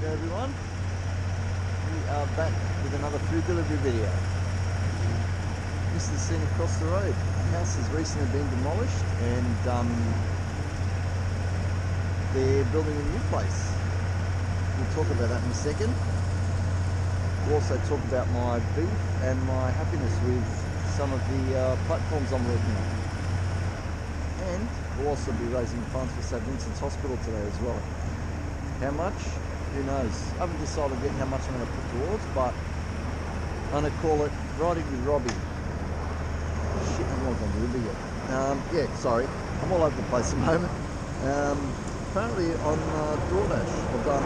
G'day everyone, we are back with another food delivery video. This is the scene across the road. The house has recently been demolished and they're building a new place. We'll talk about that in a second. We'll also talk about my beef and my happiness with some of the platforms I'm working on. And we'll also be raising funds for St. Vincent's Hospital today as well. How much? Who knows? I haven't decided yet how much I'm going to put towards, but I'm going to call it Riding with Robbie. Shit, I'm not going to deliver yet. Yeah, sorry. I'm all over the place at the moment. Apparently on Doordash, I've done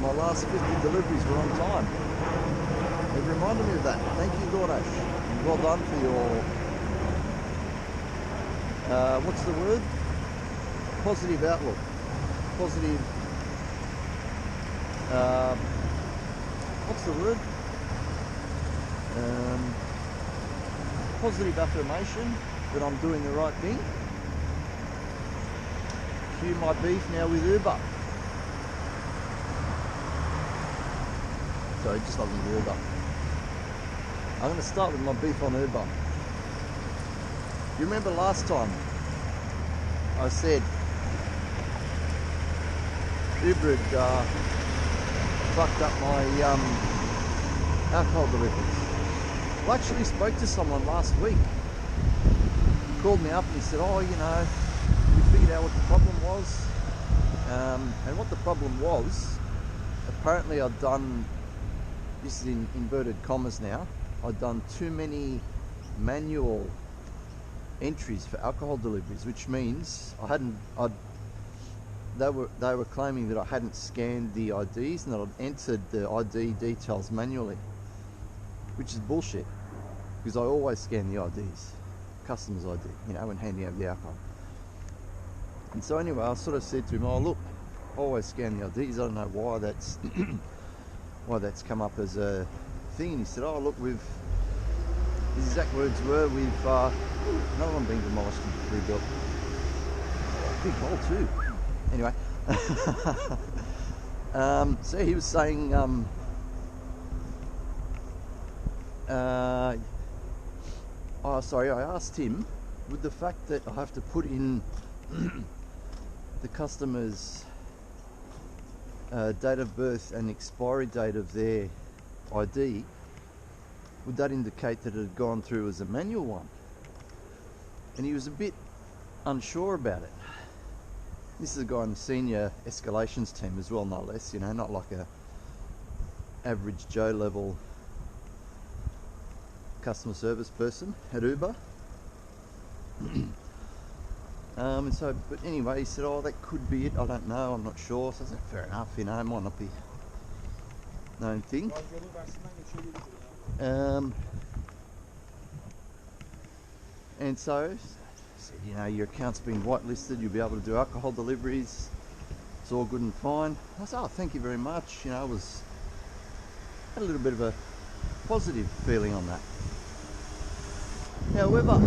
my last 50 deliveries were on time. It reminded me of that. Thank you, Doordash. Well done for your, what's the word? Positive outlook. Positive, what's the word? Positive affirmation that I'm doing the right thing. Cue my beef now with Uber. Sorry, just not with Uber. I'm going to start with my beef on Uber. You remember last time I said Uber had fucked up my alcohol deliveries. I actually spoke to someone last week. He called me up and he said, oh, you know, we figured out what the problem was. And what the problem was, apparently I'd done, this is in inverted commas now, I'd done too many manual entries for alcohol deliveries, which means they were claiming that I hadn't scanned the IDs and that I'd entered the ID details manually, which is bullshit, because I always scan the IDs, customer's ID, you know, when handing over the alcohol. And so anyway, I sort of said to him, oh look, I always scan the IDs, I don't know why that's why that's come up as a thing. And he said, oh look, his exact words were, we've another one being demolished and rebuilt. Big hole too. Anyway, so he was saying, oh sorry, I asked him, with the fact that I have to put in the customer's date of birth and expiry date of their ID, would that indicate that it had gone through as a manual one? And he was a bit unsure about it. This is a guy in the senior escalations team as well, no less, you know, not like a average Joe level customer service person at Uber. And so, but anyway, he said, oh, that could be it, I don't know, I'm not sure. So I said, fair enough, you know, it might not be known thing. And so I said, you know, your account's been whitelisted, you'll be able to do alcohol deliveries, it's all good and fine. I said, oh, thank you very much, you know, had a little bit of a positive feeling on that. However,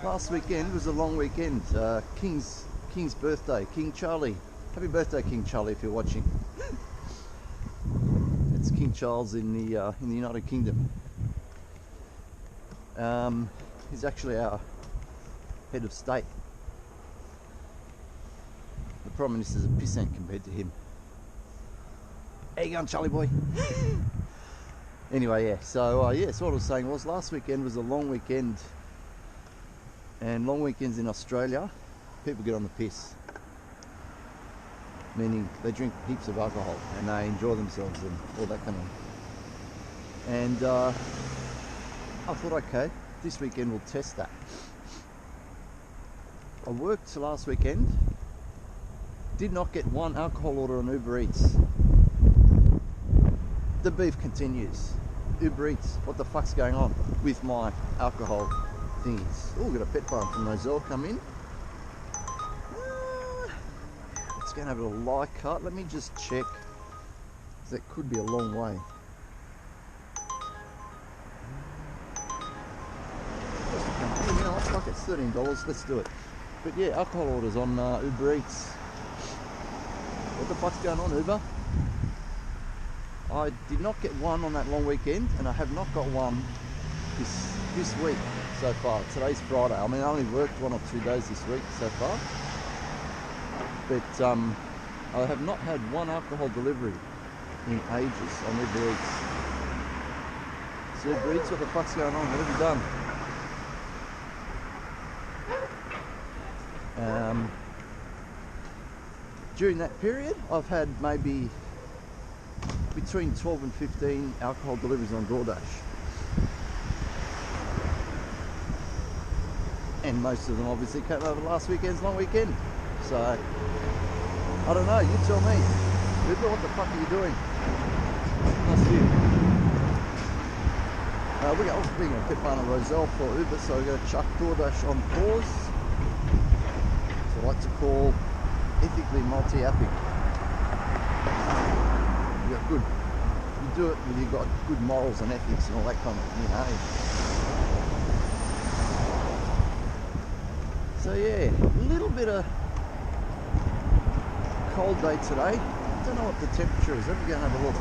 last weekend was a long weekend. King's birthday, King Charlie. Happy birthday, King Charlie, if you're watching. It's King Charles in the United Kingdom. He's actually our head of state. The Prime Minister's a pissant compared to him. How you going, Charlie boy? Anyway, yeah. So yeah. So what I was saying was, last weekend was a long weekend. And long weekends in Australia, people get on the piss. Meaning they drink heaps of alcohol and they enjoy themselves and all that kind of. And I thought, okay, this weekend we'll test that. I worked last weekend, did not get one alcohol order on Uber Eats. The beef continues. Uber Eats, what the fuck's going on with my alcohol thingies? Oh, we've got a pet farm from Moselle come in. It's going to have a Leichhardt. Let me just check. That could be a long way. You know, fuck, it's $13. Let's do it. But yeah, alcohol orders on Uber Eats. What the fuck's going on, Uber? I did not get one on that long weekend, and I have not got one this week so far. Today's Friday. I mean, I only worked 1 or 2 days this week so far, but I have not had one alcohol delivery in ages on Uber Eats. So Uber Eats, what the fuck's going on? What have you done? During that period, I've had maybe between 12 and 15 alcohol deliveries on DoorDash. And most of them obviously came over last weekend's long weekend. So, I don't know, you tell me. Uber, what the fuck are you doing? Nice of you. We got being a Pit Barn Roselle for Uber, so we're going to chuck DoorDash on pause. So I like to call ethically multi-apping. You got good, you do it when you've got good morals and ethics and all that kind of, you know. So yeah, a little bit of cold day today. I don't know what the temperature is. Let me go and have a look.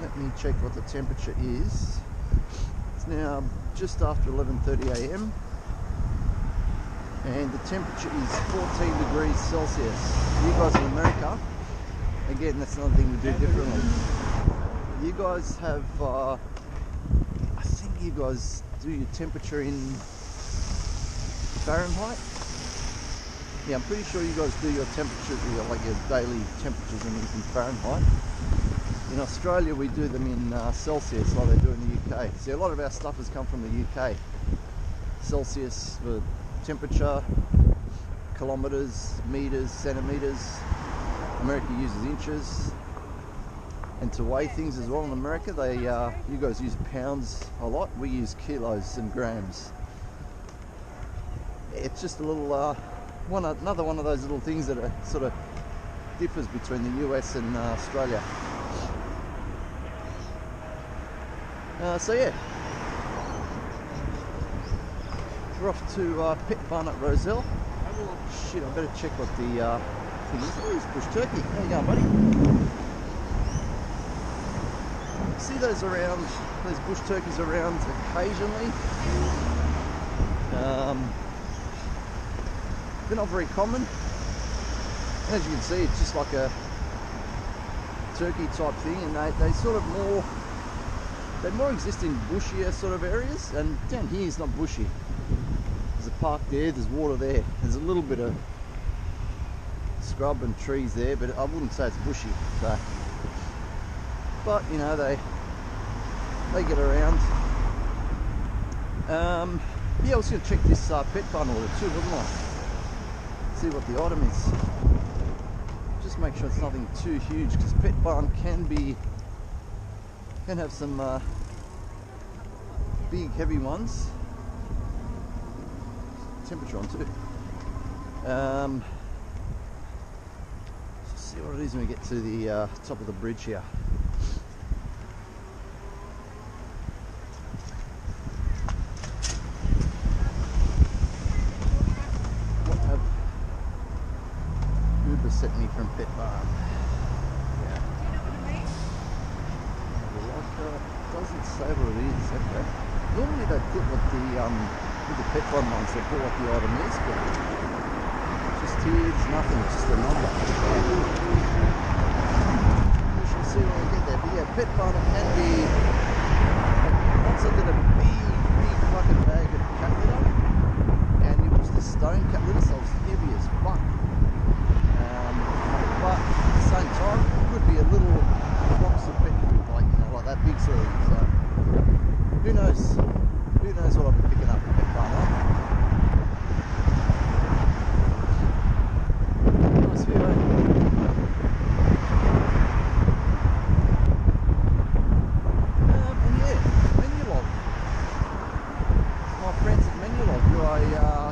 Let me check what the temperature is. It's now just after 11:30 AM. And the temperature is 14 degrees Celsius. You guys in America, again, that's another thing we do differently. You guys have, I think you guys do your temperature in Fahrenheit. Yeah, I'm pretty sure you guys do your temperature, like your daily temperatures in Fahrenheit. In Australia, we do them in Celsius, like they do in the UK. See, a lot of our stuff has come from the UK. Celsius for temperature, kilometers, meters, centimeters. America uses inches, and to weigh things as well in America, they you guys use pounds a lot. We use kilos and grams. It's just a little another one of those little things that are sort of differs between the US and Australia. So yeah. We're off to Pit Barn at Roselle. Shit, I better check what the thing is. Oh, it's bush turkey. How you going, buddy? See those around, those bush turkeys around occasionally. They're not very common. As you can see, it's just like a turkey type thing, and they sort of they more exist in bushier sort of areas, and down here it's not bushy. There's a park there, there's water there, there's a little bit of scrub and trees there, but I wouldn't say it's bushy. So, but you know, they get around. Yeah, I was going to check this Pit Barn order too, wasn't I? See what the item is. Just make sure it's nothing too huge, because Pit Barn can have some big heavy ones. Temperature on too. Let's see what it is when we get to the top of the bridge here. What have Uber sent me from Pit Barn? Yeah. Doesn't say what it is. Okay. Normally they put what with the Pit Barn ones, they put what the item is, but just here it's nothing, it's just a number. We should see when we get there. But yeah, Pit Barn can be, once I get a big fucking bag of cat litter, and it was the stone cat litter, so it was heavy as fuck. But at the same time, it could be a little box of pet food, like, you know, like that big sort of thing. So who knows? Who knows what I'll be picking up at Pit Barn? Nice view, eh? And yeah, Menulog. My friends at Menulog, who I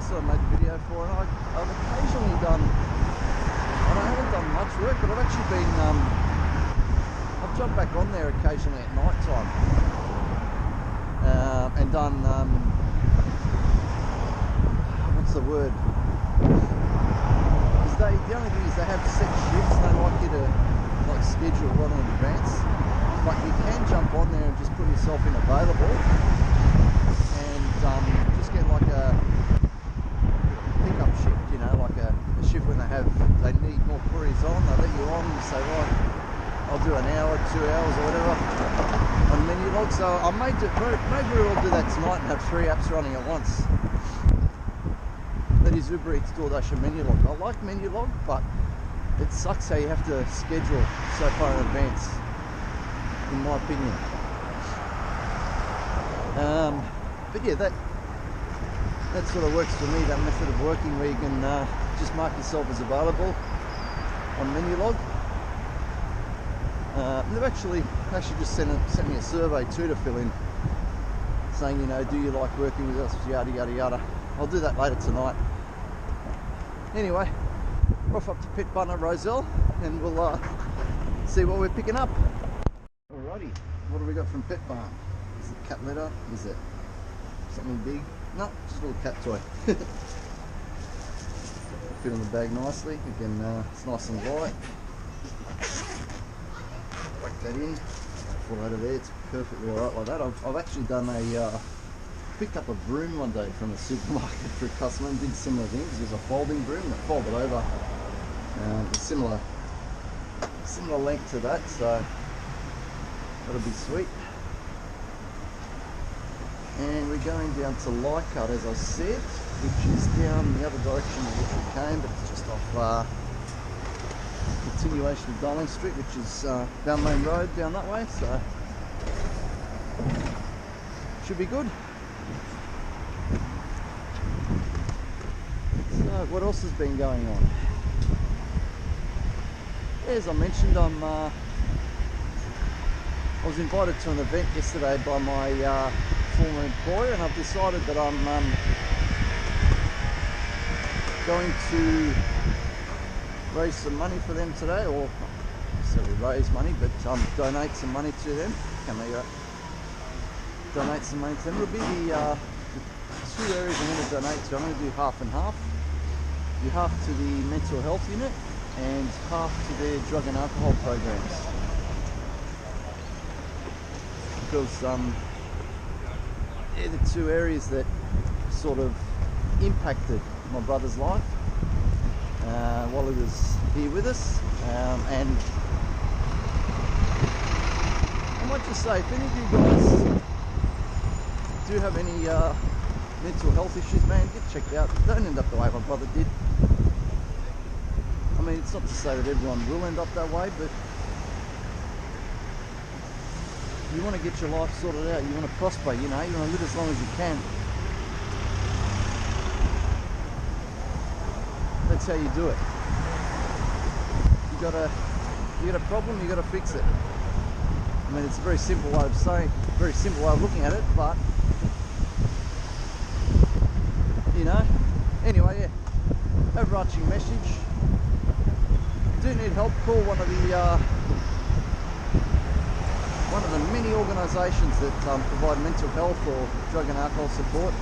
sort of made a video for, and I've occasionally done, and I haven't done much work, but I've actually been, I've jumped back on there occasionally at night time. And done, what's the word? Because the only thing is they have set shifts. They like you to like schedule well in advance. But you can jump on there and just put yourself in available and just get like a pickup shift, you know, like a shift when they need more couriers on. They let you on, you say, right, I'll do an hour, 2 hours or whatever on menu log. So I maybe we'll do that tonight and have 3 apps running at once. That is Uber Eats, DoorDash and menu log. I like menu log, but it sucks how you have to schedule so far in advance, in my opinion. But yeah, that sort of works for me, that method of working where you can just mark yourself as available on menu log. They've actually just sent me a survey too to fill in, saying, you know, do you like working with us, yada yada yada. I'll do that later tonight. Anyway, we're off up to Pet Bunner Roselle and we'll see what we're picking up. Alrighty, what do we got from Pet Barn? Is it cat litter? Is it something big? No, just a little cat toy. Fit in the bag nicely. Again, it's nice and light. Whack that in. Fall out of there. It's perfectly alright like that. I've actually done picked up a broom one day from a supermarket for a customer and did similar things. There's a folding broom that folded over. It's similar length to that, so that'll be sweet. And we're going down to Leichhardt, as I said, which is down the other direction of which we came, but it's just off continuation of Darling Street, which is down Main Road down that way, so should be good. So what else has been going on? As I mentioned, I was invited to an event yesterday by my former employer, and I've decided that I'm going to raise some money for them today, or not necessarily raise money, but donate some money to them. Can they donate some money to them? It'll be the 2 areas I'm going to donate to. I'm going to do half and half. Do half to the mental health unit and half to their drug and alcohol programs, because they're the 2 areas that sort of impacted my brother's life while he was here with us. And I might just say, if any of you guys do have any mental health issues, man, get checked out. Don't end up the way my brother did. I mean, it's not to say that everyone will end up that way, but you want to get your life sorted out, you want to prosper, you know, you want to live as long as you can. That's how you do it. You got a problem, you got to fix it. I mean, it's a very simple way of saying, very simple way of looking at it, but you know. Anyway, yeah. Overarching message. Do need help? Call one of the many organisations that provide mental health or drug and alcohol support.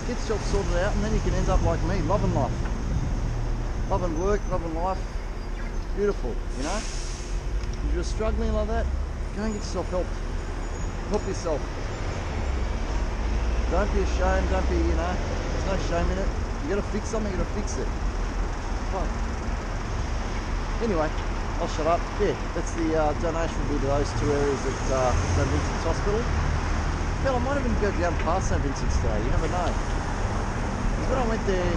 Get yourself sorted out, and then you can end up like me, loving life, loving work, loving life. Beautiful, you know. If you're struggling like that, go and get yourself help. Help yourself. Don't be ashamed. Don't be, you know. There's no shame in it. You got to fix something. You got to fix it. Fine. Anyway, I'll shut up. Yeah, that's the donation will be to those 2 areas at St Vincent's Hospital. Hell, I might even go down past St Vincent's today. You never know. Because when I went there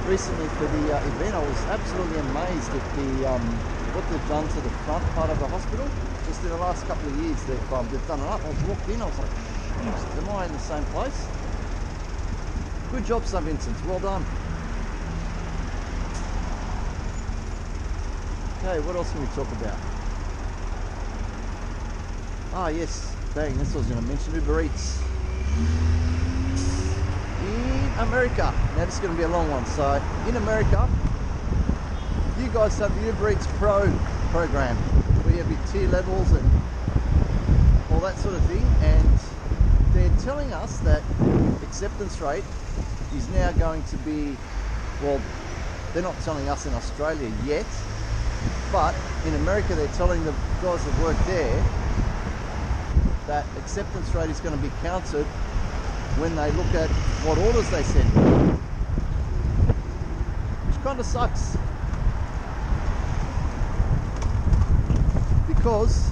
recently for the event, I was absolutely amazed at the what they've done to the front part of the hospital. Just in the last couple of years, they've done it up. I walked in, I was like, am I in the same place? Good job, St Vincent's. Well done. Okay, what else can we talk about? Ah, yes. Dang, that's what I was going to mention. Uber Eats. In America. Now, this is going to be a long one. So, in America, you guys have the Uber Eats Pro program, where you have your tier levels and all that sort of thing. And they're telling us that acceptance rate is now going to be, well, They're not telling us in Australia yet, but in America they're telling the guys that work there that acceptance rate is going to be counted when they look at what orders they send, which kind of sucks, because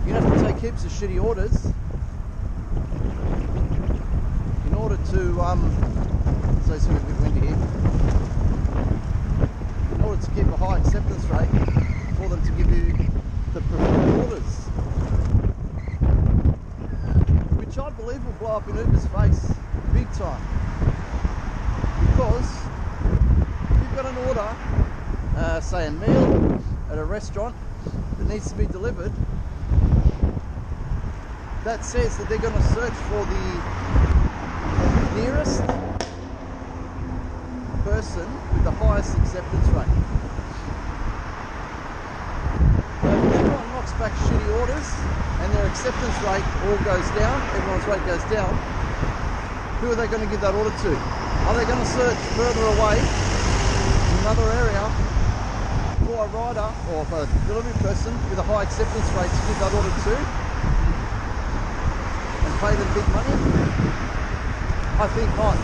you have to take heaps of shitty orders in order to so it's a bit windy here, in order to keep a high acceptance rate for them to give you the preferred orders, which I believe will blow up in Uber's face big time, because if you've got an order, say a meal at a restaurant that needs to be delivered, that says that they're going to search for the nearest person with the highest acceptance rate. So if everyone knocks back shitty orders and their acceptance rate all goes down, everyone's rate goes down, who are they going to give that order to? Are they going to search further away in another area for a rider or a delivery person with a high acceptance rate to give that order to and pay them big money? I think not.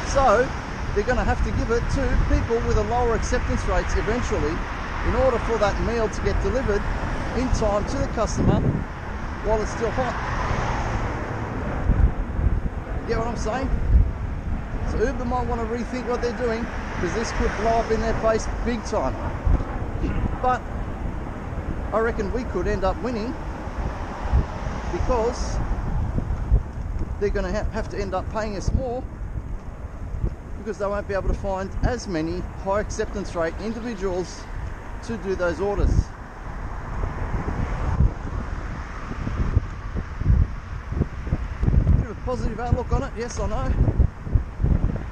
So they're going to have to give it to people with a lower acceptance rates eventually, in order for that meal to get delivered in time to the customer while it's still hot. Get what I'm saying? So Uber might want to rethink what they're doing, because this could blow up in their face big time. But I reckon we could end up winning, because they're going to have to end up paying us more, because they won't be able to find as many high acceptance rate individuals to do those orders. Bit of a positive outlook on it, yes I know,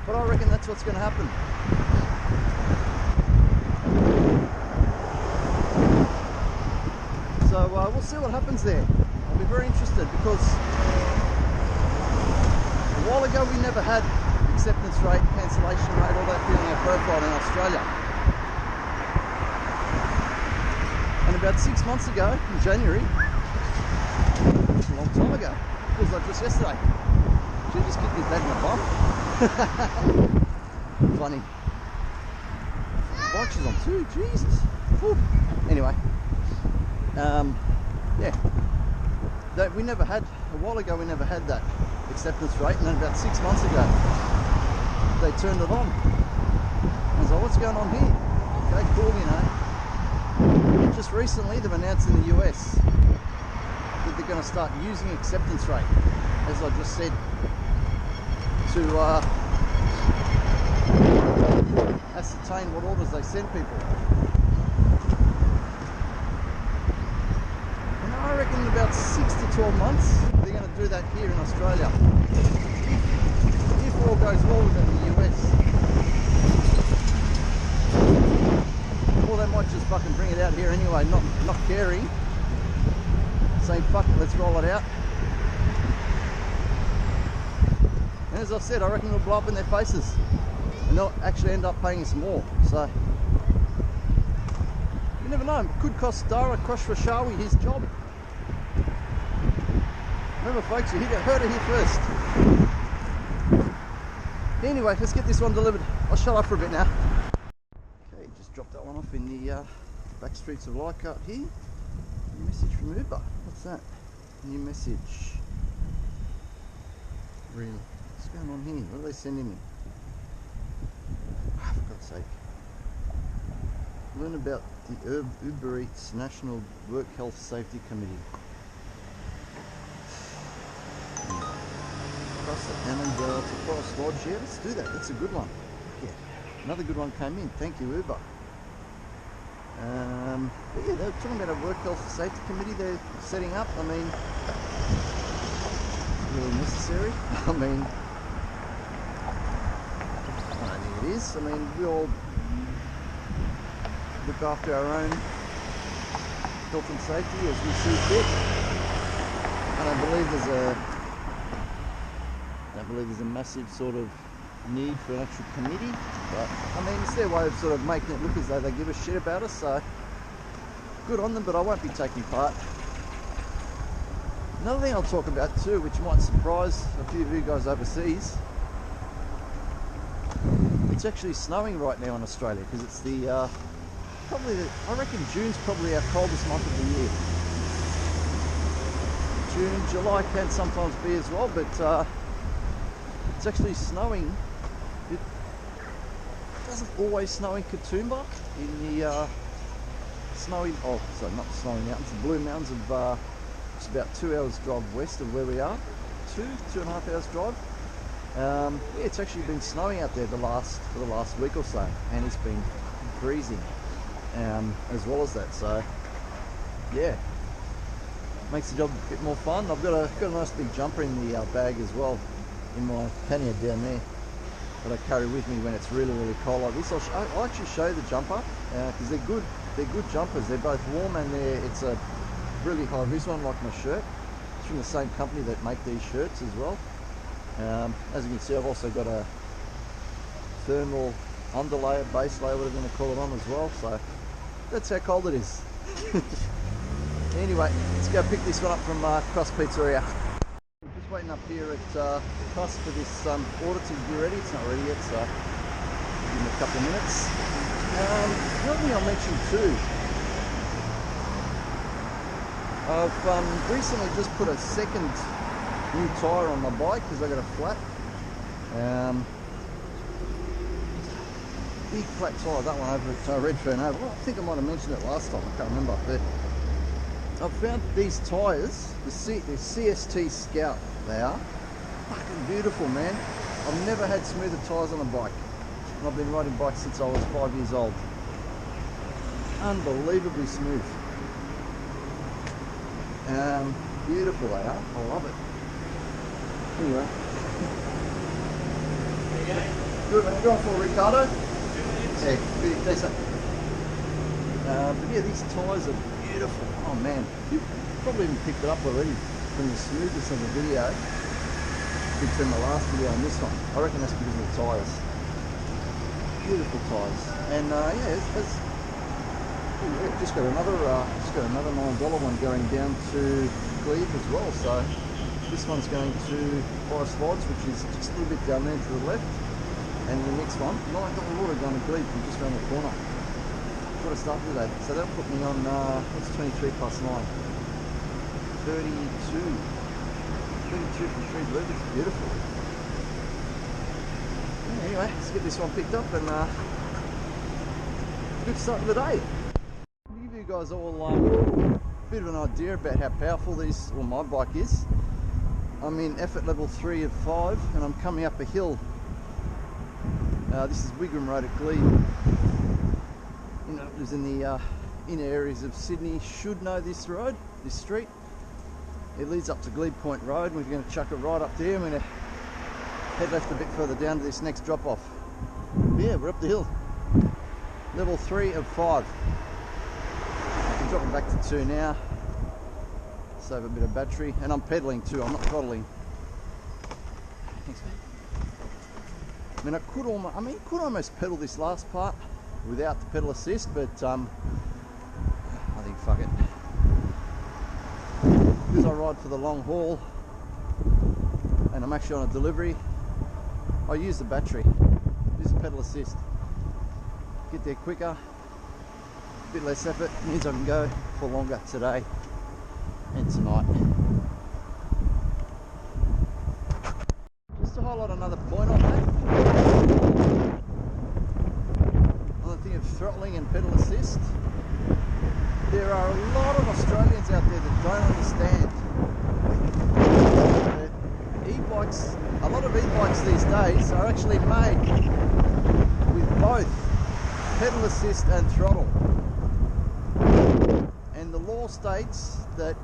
but I reckon that's what's going to happen. So we'll see what happens there. I'll be very interested, because a while ago we never had acceptance rate, cancellation rate, all that thing on our profile in Australia. And about 6 months ago, in January, a long time ago, it was like just yesterday, she just kicked his dad in the bum. Funny. Bike she's on too, Jesus. Whew. Anyway, yeah, we never had, a while ago we never had that acceptance rate, and then about 6 months ago they turned it on. I was like, what's going on here? Okay, cool, you know. And just recently they've announced in the US that they're going to start using acceptance rate, as I just said, to ascertain what orders they send people. And I reckon in about 6 to 12 months they're going to do that here in Australia. If all goes well with it in the US. Or they might just fucking bring it out here anyway, not caring. Saying fuck it, let's roll it out. And as I said, I reckon it'll blow up in their faces, and they'll actually end up paying us more. So you never know, it could cost Dara Khosrowshahi his job. Remember folks, you heard it here first. Anyway, let's get this one delivered. I'll shut up for a bit now. Okay, just dropped that one off in the back streets of Leichhardt here. New message from Uber. What's that? New message. Really? What's going on here? What are they sending me? Oh, for God's sake. Learn about the Uber Eats National Work Health Safety Committee. And to Forest Lodge, yeah, let's do that. That's a good one. Yeah, another good one came in. Thank you, Uber. But yeah, they're talking about a work health and safety committee they're setting up. I mean, really necessary. I mean, I don't think it is. I mean, we all look after our own health and safety as we see fit. I don't believe there's a massive sort of need for an actual committee, but I mean it's their way of sort of making it look as though they give a shit about us, so good on them, but I won't be taking part. Another thing I'll talk about too, which might surprise a few of you guys overseas, it's actually snowing right now in Australia, because it's I reckon June's probably our coldest month of the year. June, July can sometimes be as well, but it's actually snowing. It doesn't always snow in Katoomba, in the not snowy mountains, the Blue Mountains of it's about 2 hours drive west of where we are, 2.5 hours drive. Yeah, it's actually been snowing out there for the last week or so, and it's been freezing as well as that. So yeah, makes the job a bit more fun. I've got a nice big jumper in the bag as well, in my pannier down there, that I carry with me when it's really cold like this. I'll actually show you the jumper, because they're good jumpers. They're both warm, and it's a really high vis one, like my shirt. It's from the same company that make these shirts as well. As you can see, I've also got a thermal underlayer, base layer, whatever you want to call it, on as well. So that's how cold it is. Anyway, let's go pick this one up from Crust Pizzeria. I'm just waiting up here at Crust for this order to be ready. It's not ready yet, so give me a couple of minutes. Another thing I'll mention too, I've recently just put a second new tyre on my bike because I got a flat. Big flat tyre, that one over at Redfern Oval. I think I might have mentioned it last time, I can't remember. But I've found these tyres, the CST Scout, they are fucking beautiful, man. I've never had smoother tyres on a bike, and I've been riding bikes since I was 5 years old. Unbelievably smooth. Beautiful they are, I love it. Anyway. Good, man. Going for Ricardo? Yeah, pretty decent. But yeah, these tyres are beautiful. Oh man, you've probably even picked it up already from the smoothness of the video between the last video and this one. I reckon that's because of the tyres. Beautiful tyres. And yeah, just got another $9 one going down to Cleve as well. So this one's going to Forest Lodge, which is just a little bit down there to the left. And the next one, $9 order going to Glebe from just around the corner. That's what I started today. So that'll put me on, what's 23 plus 9? 32. 32 from 3 Glebe. It's beautiful. Yeah, anyway, let's get this one picked up and good start of the day. I'll give you guys all a bit of an idea about how powerful my bike is. I'm in effort level 3 of 5 and I'm coming up a hill. This is Wigram Road at Glebe. You know, it was in the inner areas of Sydney. Should know this road, this street. It leads up to Glebe Point Road. We're going to chuck it right up there. I'm going to head left a bit further down to this next drop off. But yeah, we're up the hill. Level 3 of 5. I'm dropping back to 2 now. Save a bit of battery, and I'm pedaling too. I'm not throttling. Thanks, mate. I mean, I could almost pedal this last part without the pedal assist, but I think fuck it. Because I ride for the long haul, and I'm actually on a delivery, I use the battery, use the pedal assist. Get there quicker, a bit less effort, means I can go for longer today and tonight. Just to highlight another point on that, another thing of throttling and pedal assist, there are a lot of Australians out there that don't understand that e-bikes, a lot of e-bikes these days are actually made with both pedal assist and throttle. And the law states that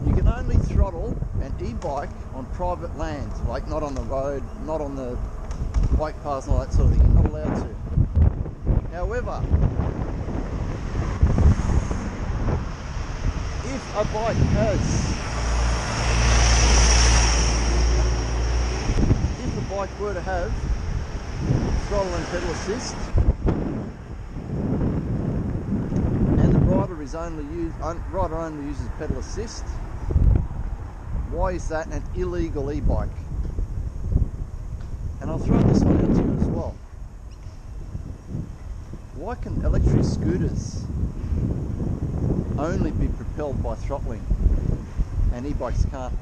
you can only throttle an e-bike on private land, like not on the road, not on the bike paths and all that sort of thing. You're not allowed to. However, if a bike were to have throttle and pedal assist, and the rider only uses pedal assist, why is that an illegal e-bike? And I'll throw this one out to you as well. Why can electric scooters only be propelled by throttling and e-bikes can't?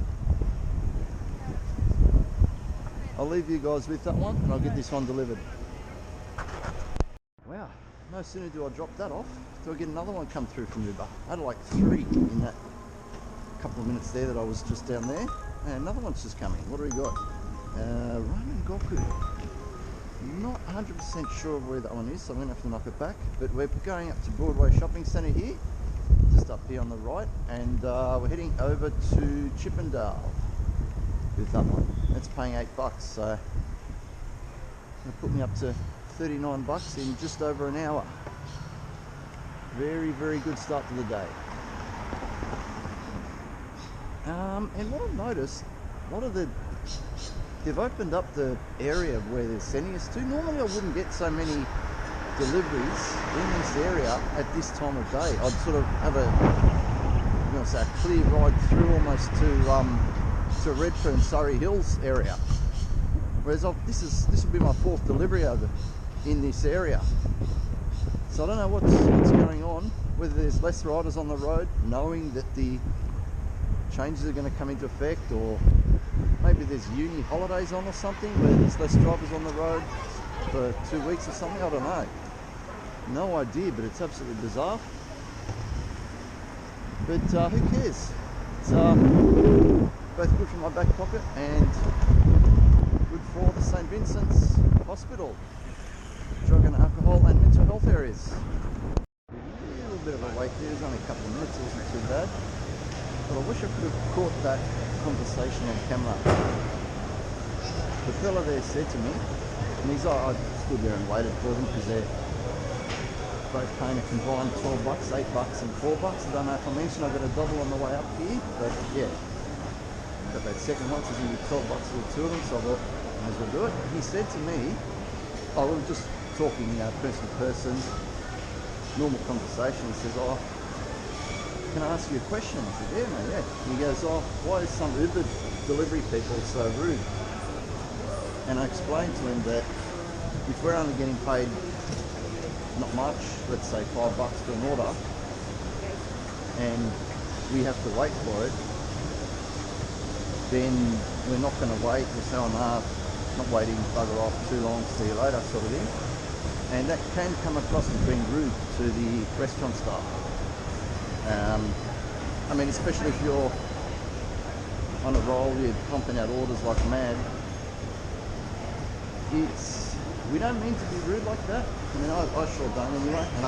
I'll leave you guys with that one and I'll get this one delivered. Wow, no sooner do I drop that off, do I get another one come through from Uber. I had like 3 in that couple of minutes there that I was just down there, and another one's just coming. What do we got? Roman Goku. Not 100% sure where that one is, so I'm going to have to knock it back, but we're going up to Broadway Shopping Centre here, just up here on the right, and we're heading over to Chippendale with that one. That's paying $8, so it'll put me up to $39 in just over an hour. Very, very good start to the day. And what I've noticed, a lot of they've opened up the area where they're sending us to. Normally I wouldn't get so many deliveries in this area at this time of day. I'd sort of have a clear ride through almost to Redfern, Surrey Hills area. Whereas this will be my 4th delivery over in this area. So I don't know what's going on, whether there's less riders on the road, knowing that the changes are going to come into effect, or maybe there's uni holidays on or something where there's less drivers on the road for 2 weeks or something. I don't know. No idea, but it's absolutely bizarre. But who cares? It's both good for my back pocket and good for the St. Vincent's Hospital, drug and alcohol and mental health areas. A little bit of a wait there, it was only a couple of minutes, it wasn't too bad. But I wish I could have caught that conversation on camera. The fella there said to me, and I stood there and waited for them because they're both paying a combined $12, $8 and $4. I don't know if I mentioned I got a double on the way up here, but yeah. Got that second one, so it's going to be $12 for the two of them, so I thought, may as well do it. He said to me, we were just talking person to person, normal conversation. He says, can I ask you a question? I said, yeah, mate, yeah. He goes, why is some Uber delivery people so rude? And I explained to him that if we're only getting paid not much, let's say $5 for an order, and we have to wait for it, then we're not going to wait. We'll say, not waiting, bugger off, too long, see you later, sort of thing. And that can come across as being rude to the restaurant staff. I mean, especially if you're on a roll, you're pumping out orders like mad. We don't mean to be rude like that. I mean, I sure don't anyway. And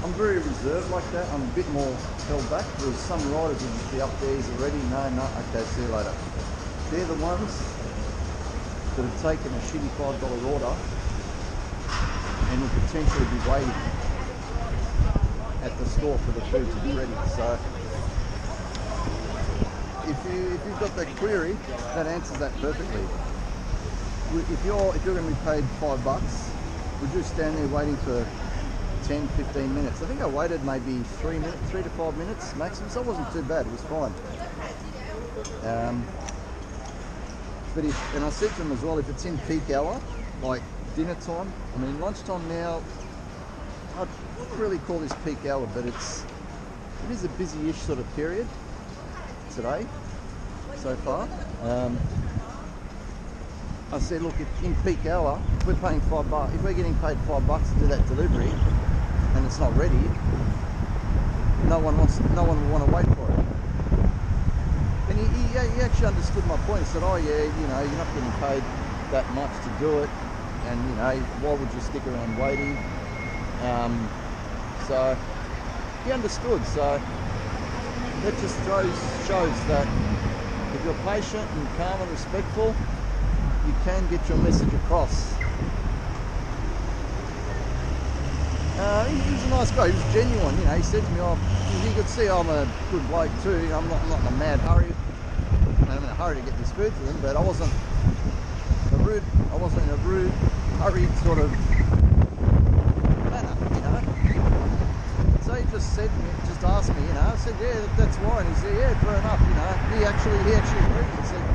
I'm very reserved like that. I'm a bit more held back. There's some riders who just be up there, he's already, no, okay, see you later. They're the ones that have taken a shitty $5 order and will potentially be waiting at the store for the food to be ready. So if you've got that query, that answers that perfectly. If you're going to be paid $5, would you stand there waiting for 10, 15 minutes? I think I waited maybe 3 to 5 minutes maximum, so it wasn't too bad, it was fine. And I said to him as well, if it's in peak hour, like dinner time, I mean lunchtime now, I'd not really call this peak hour, but it is a busy-ish sort of period today, so far. I said, look, if in peak hour, if we're paying $5, if we're getting paid $5 to do that delivery, and it's not ready, no one will want to wait for it. And he actually understood my point. He said, oh yeah, you're not getting paid that much to do it, and why would you stick around waiting? So he understood. So that just shows that if you're patient and calm and respectful, you can get your message across. He was a nice guy. He was genuine. He said to me, he could see I'm a good bloke too. I'm not in a mad hurry. I'm in a hurry to get this food to them, but I wasn't in a rude, hurried sort of manner, you know. So he just asked me, you know. I said, yeah, that's why. And he said, yeah, fair enough, you know. He actually agreed. He said, he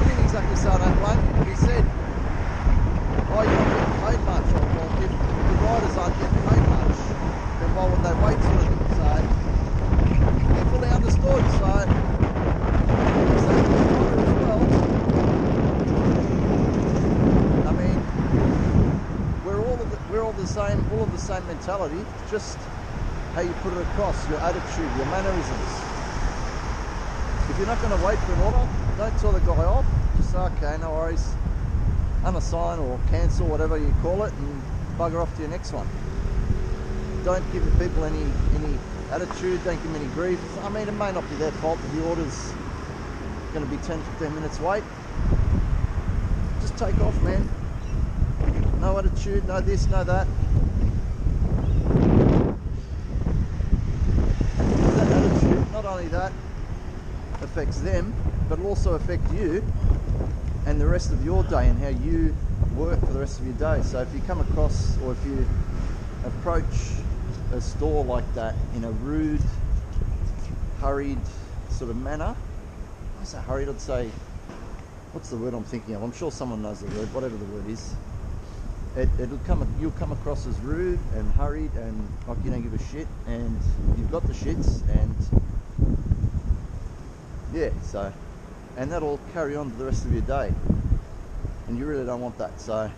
didn't exactly say I don't blame you, but he said, oh, you're not getting paid much, or well, if the riders aren't getting paid much, then why would they wait sort of thing? So he fully understood. So as well, I mean, we're all of the same mentality, just how you put it across, your attitude, your mannerisms. If you're not going to wait for an order, don't tell the guy off. Just say, okay, no worries, unassign or cancel, whatever you call it, and bugger off to your next one. Don't give the people any attitude, don't give them any grief. I mean, it may not be their fault that the order's going to be 10-15 minutes wait. Just take off, man. No attitude, no this, no that. That attitude, not only that affects them, but it'll also affect you and the rest of your day and how you work for the rest of your day. So if you come across, or if you approach a store like that in a rude, hurried sort of manner, I say hurried, I'd say, what's the word I'm thinking of? I'm sure someone knows the word, whatever the word is. You'll come across as rude and hurried and like you don't give a shit, and you've got the shits, and yeah, so, and that'll carry on for the rest of your day, and you really don't want that. So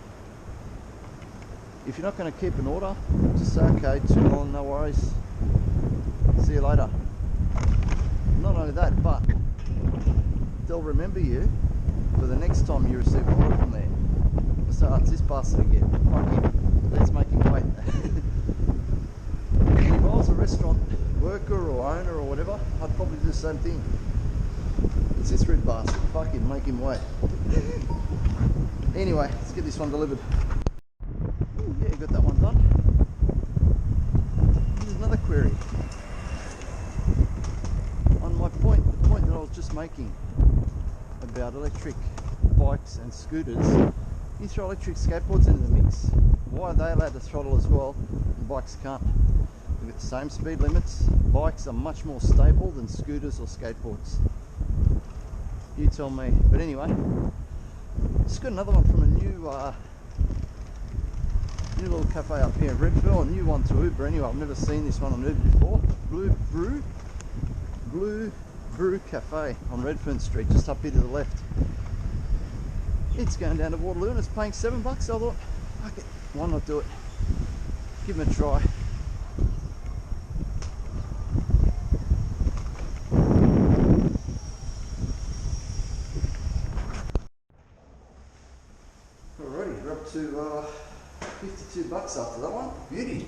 if you're not going to keep an order, just say, okay, too long, no worries, see you later. Not only that, but they'll remember you for the next time you receive an order from there. So oh, it's this bastard again, fuck him, let's make him wait. And if I was a restaurant worker or owner or whatever, I'd probably do the same thing. It's this rude bastard, fuck him, make him wait. Anyway, let's get this one delivered. Ooh, yeah, got that one done. Here's another query. On the point that I was just making about electric bikes and scooters, you throw electric skateboards into the mix. Why are they allowed to throttle as well and bikes can't? They've got the same speed limits. Bikes are much more stable than scooters or skateboards. You tell me. But anyway, just got another one from a new little cafe up here in Redfern, a new one to Uber anyway. I've never seen this one on Uber before. Blue Brew Cafe on Redfern Street, just up here to the left. It's going down to Waterloo and it's paying $7. So I thought, fuck it, why not do it? Give them a try. Alrighty, we're up to $52 after that one. Beauty.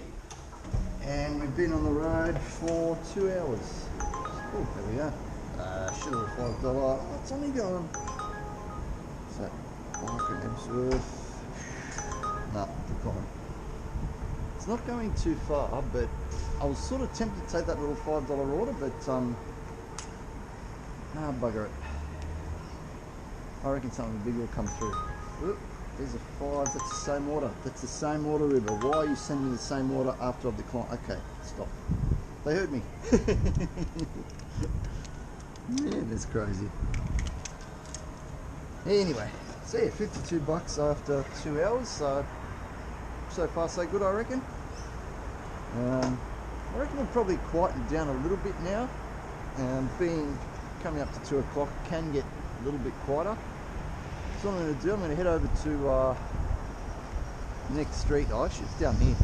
And we've been on the road for 2 hours. Oh, there we go. Should have $5. What's only going? What's that? Worth. No, decline. It's not going too far, but I was sort of tempted to take that little $5 order, but nah, bugger it. I reckon something big will come through. Oop, there's a 5. That's the same order. That's the same order, Uber. Why are you sending me the same order after I've declined? Okay, stop. They heard me. Man, that's crazy. Anyway. So yeah, $52 after 2 hours, so far so good, I reckon. I reckon we'll probably quieten down a little bit now. Coming up to 2 o'clock can get a little bit quieter. So what I'm going to do, I'm going to head over to next street. Oh, actually it's down here.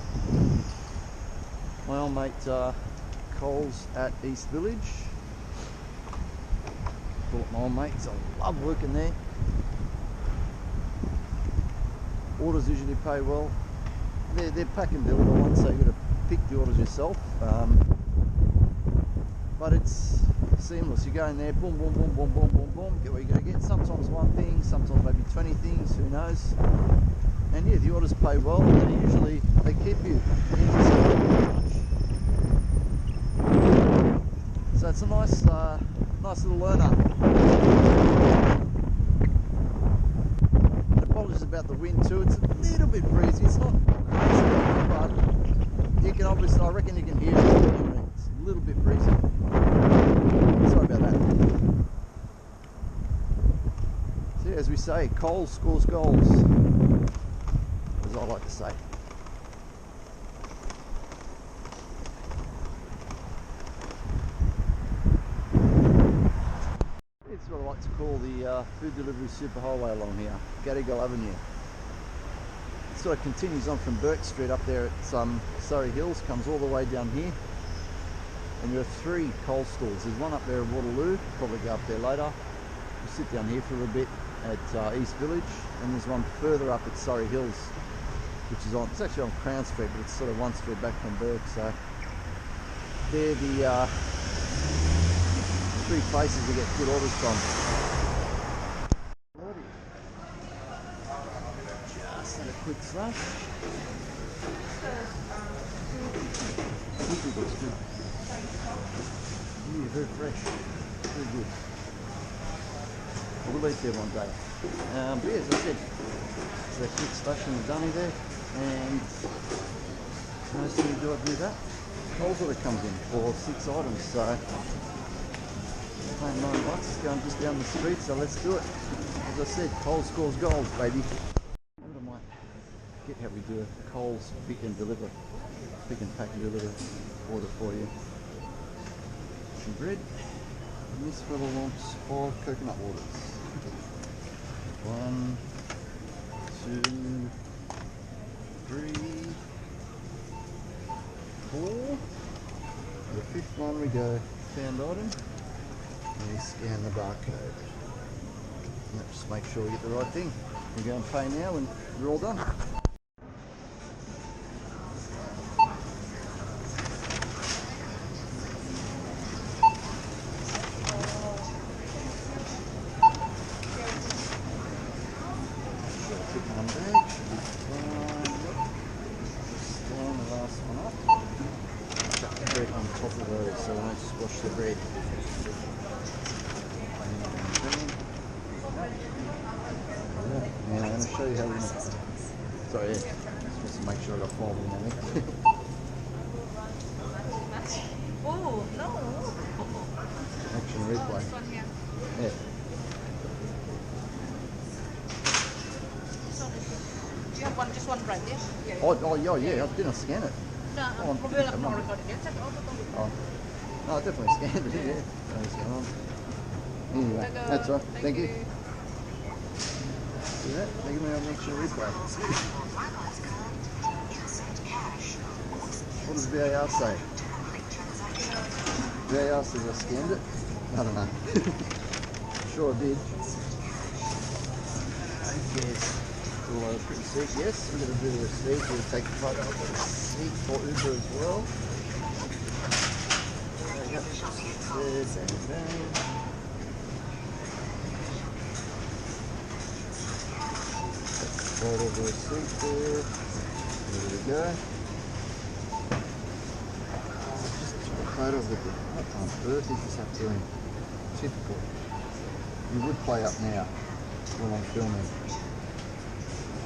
My old mate Coles at East Village. Call it my old mates, I love working there. Orders usually pay well. They're pack and deliver ones, so you've got to pick the orders yourself. But it's seamless. You go in there, boom, boom, boom, boom, boom, boom, boom, get what you're going to get. Sometimes one thing, sometimes maybe 20 things, who knows. And yeah, the orders pay well, and usually they keep you. So it's a nice Nice little learner. And apologies about the wind too. It's a little bit breezy. It's not crazy, but you can obviously, I reckon you can hear it. It's a little bit breezy. Sorry about that. So as we say, Cole scores goals, as I like to say. It's what I like to call the food delivery superhighway along here, Gadigal Avenue. It sort of continues on from Burke Street up there at Surrey Hills, comes all the way down here. And there are 3 coal stores. There's one up there at Waterloo, probably go up there later. We'll sit down here for a bit at East Village, and there's one further up at Surrey Hills, which is on, it's actually on Crown Street, but it's sort of 1 street back from Burke, so they're the 3 places we get good orders from. Just a quick slash. Looks good. Yeah, very fresh, very good. We'll eat there one day. But yeah, as I said, it's a quick slash in the dunny there, and no sooner do I do that, Coles order comes in for 6 items, so paying $9, it's going just down the street, so let's do it. As I said, Coles scores goals, baby. And I might get how we do a Coles pick and pack and deliver order for you. Some bread, and this fella wants 5 coconut waters. 1, 2, 3, 4. The 5th one we go, found item. And we scan the barcode. And just make sure we get the right thing. We go and pay now and we're all done. One bag, should be fine. Stand the last one up. Chuck the bread on top of those so we don't squash the bread. Now I'm going to show you how we're going to... Sorry, yeah. Just to make sure I got 5 in there. Oh, no. Action replay. Yeah. Do you have one, just one bread, yeah? Oh, yeah, didn't I scan it? No, Oh, probably not recording it. Oh. No, I definitely scanned it, yeah. What's going on? Anyway, that's right. Thank you. See that? They're giving me an action replay. What does VAR say? VAR says I scanned it. I don't know. Sure I did. Yes. All over the receipt. Yes, we're going to do the receipt. We'll take a photo of the receipt for Uber as well. There you go. There, bang, bang. Photo of the receipt there. There we go. Just a photo of the day. What on earth is this app doing? Typical. You would play up now when I'm filming.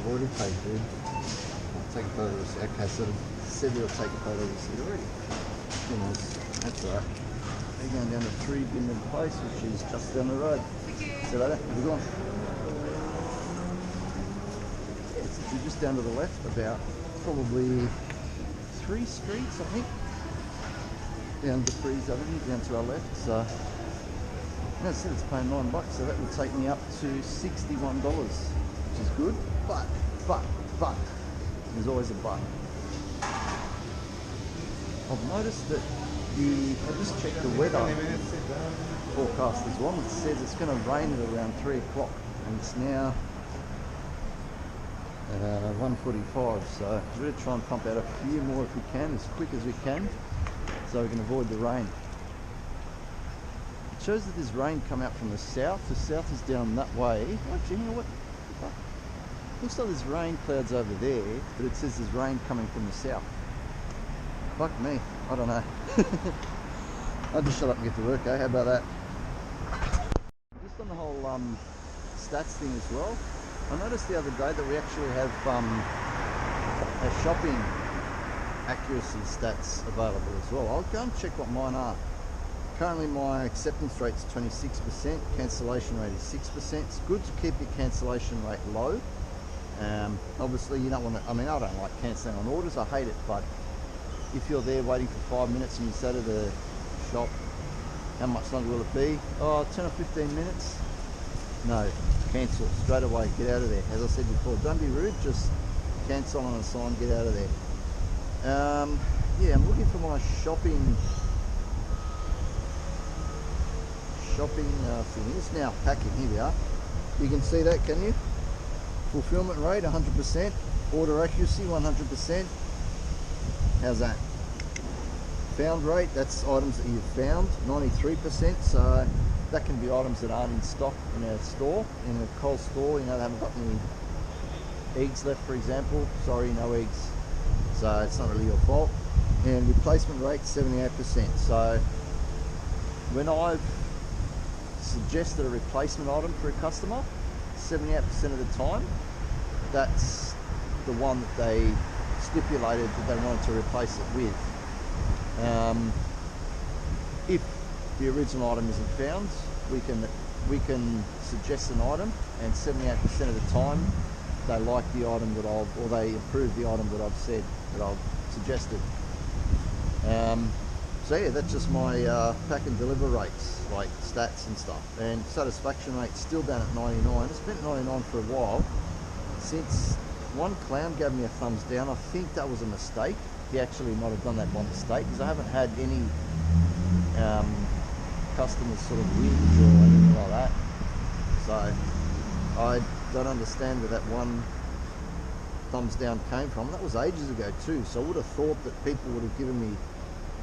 I've already paid, dude. I'll take a photo of the receipt. Okay, so it said it'll take a photo of the receipt already. Anyways, that's alright. We're going down to 3 Binman Place, which is just down the road. See you later. Have you gone? We're just down to the left, about probably 3 streets, I think. Down to Freeze Avenue, down to our left. So, as I said, it's paying $9, so that would take me up to $61, which is good. But, there's always a but. I've noticed that I just checked the weather forecast as well. It says it's going to rain at around 3 o'clock, and it's now 1:45. So we're going to try and pump out a few more if we can, as quick as we can, so we can avoid the rain. It shows that there's rain come out from the south. The south is down that way. Actually, you know what? Looks like there's rain clouds over there, but it says there's rain coming from the south. Fuck me, I don't know. I'll just shut up and get to work, eh? How about that? stats thing as well. I noticed the other day that we actually have a shopping accuracy stats available as well. I'll go and check what mine are. Currently my acceptance rate is 26%, cancellation rate is 6%. It's good to keep your cancellation rate low. Obviously you don't want to, I mean I don't like cancelling on orders, I hate it, but if you're there waiting for 5 minutes and you say to the shop, how much longer will it be? Oh, 10 or 15 minutes? No, cancel straight away, get out of there. As I said before, don't be rude, just cancel on a sign, get out of there. Yeah, I'm looking for my shopping thing. It's now packing. Here we are. You can see that, can you? Fulfillment rate 100%, order accuracy 100%. How's that? Found rate, that's items that you've found, 93%. So that can be items that aren't in stock in a store, in a Coles store. You know, they haven't got any eggs left, for example. Sorry, no eggs. So it's not really your fault. And replacement rate 78%. So when I've suggested a replacement item for a customer, 78% of the time, that's the one that they stipulated that they wanted to replace it with. If the original item isn't found, we can suggest an item, and 78% of the time they like the item that or they approve the item that I've said, that I've suggested. So yeah, that's just my pack and deliver rates, like stats and stuff. And satisfaction rate's still down at 99. It's been at 99 for a while. Since one clown gave me a thumbs down, I think that was a mistake. He actually might have done that by mistake, because I haven't had any customers sort of whinge or anything like that. So I don't understand where that one thumbs down came from. That was ages ago too, so I would have thought that people would have given me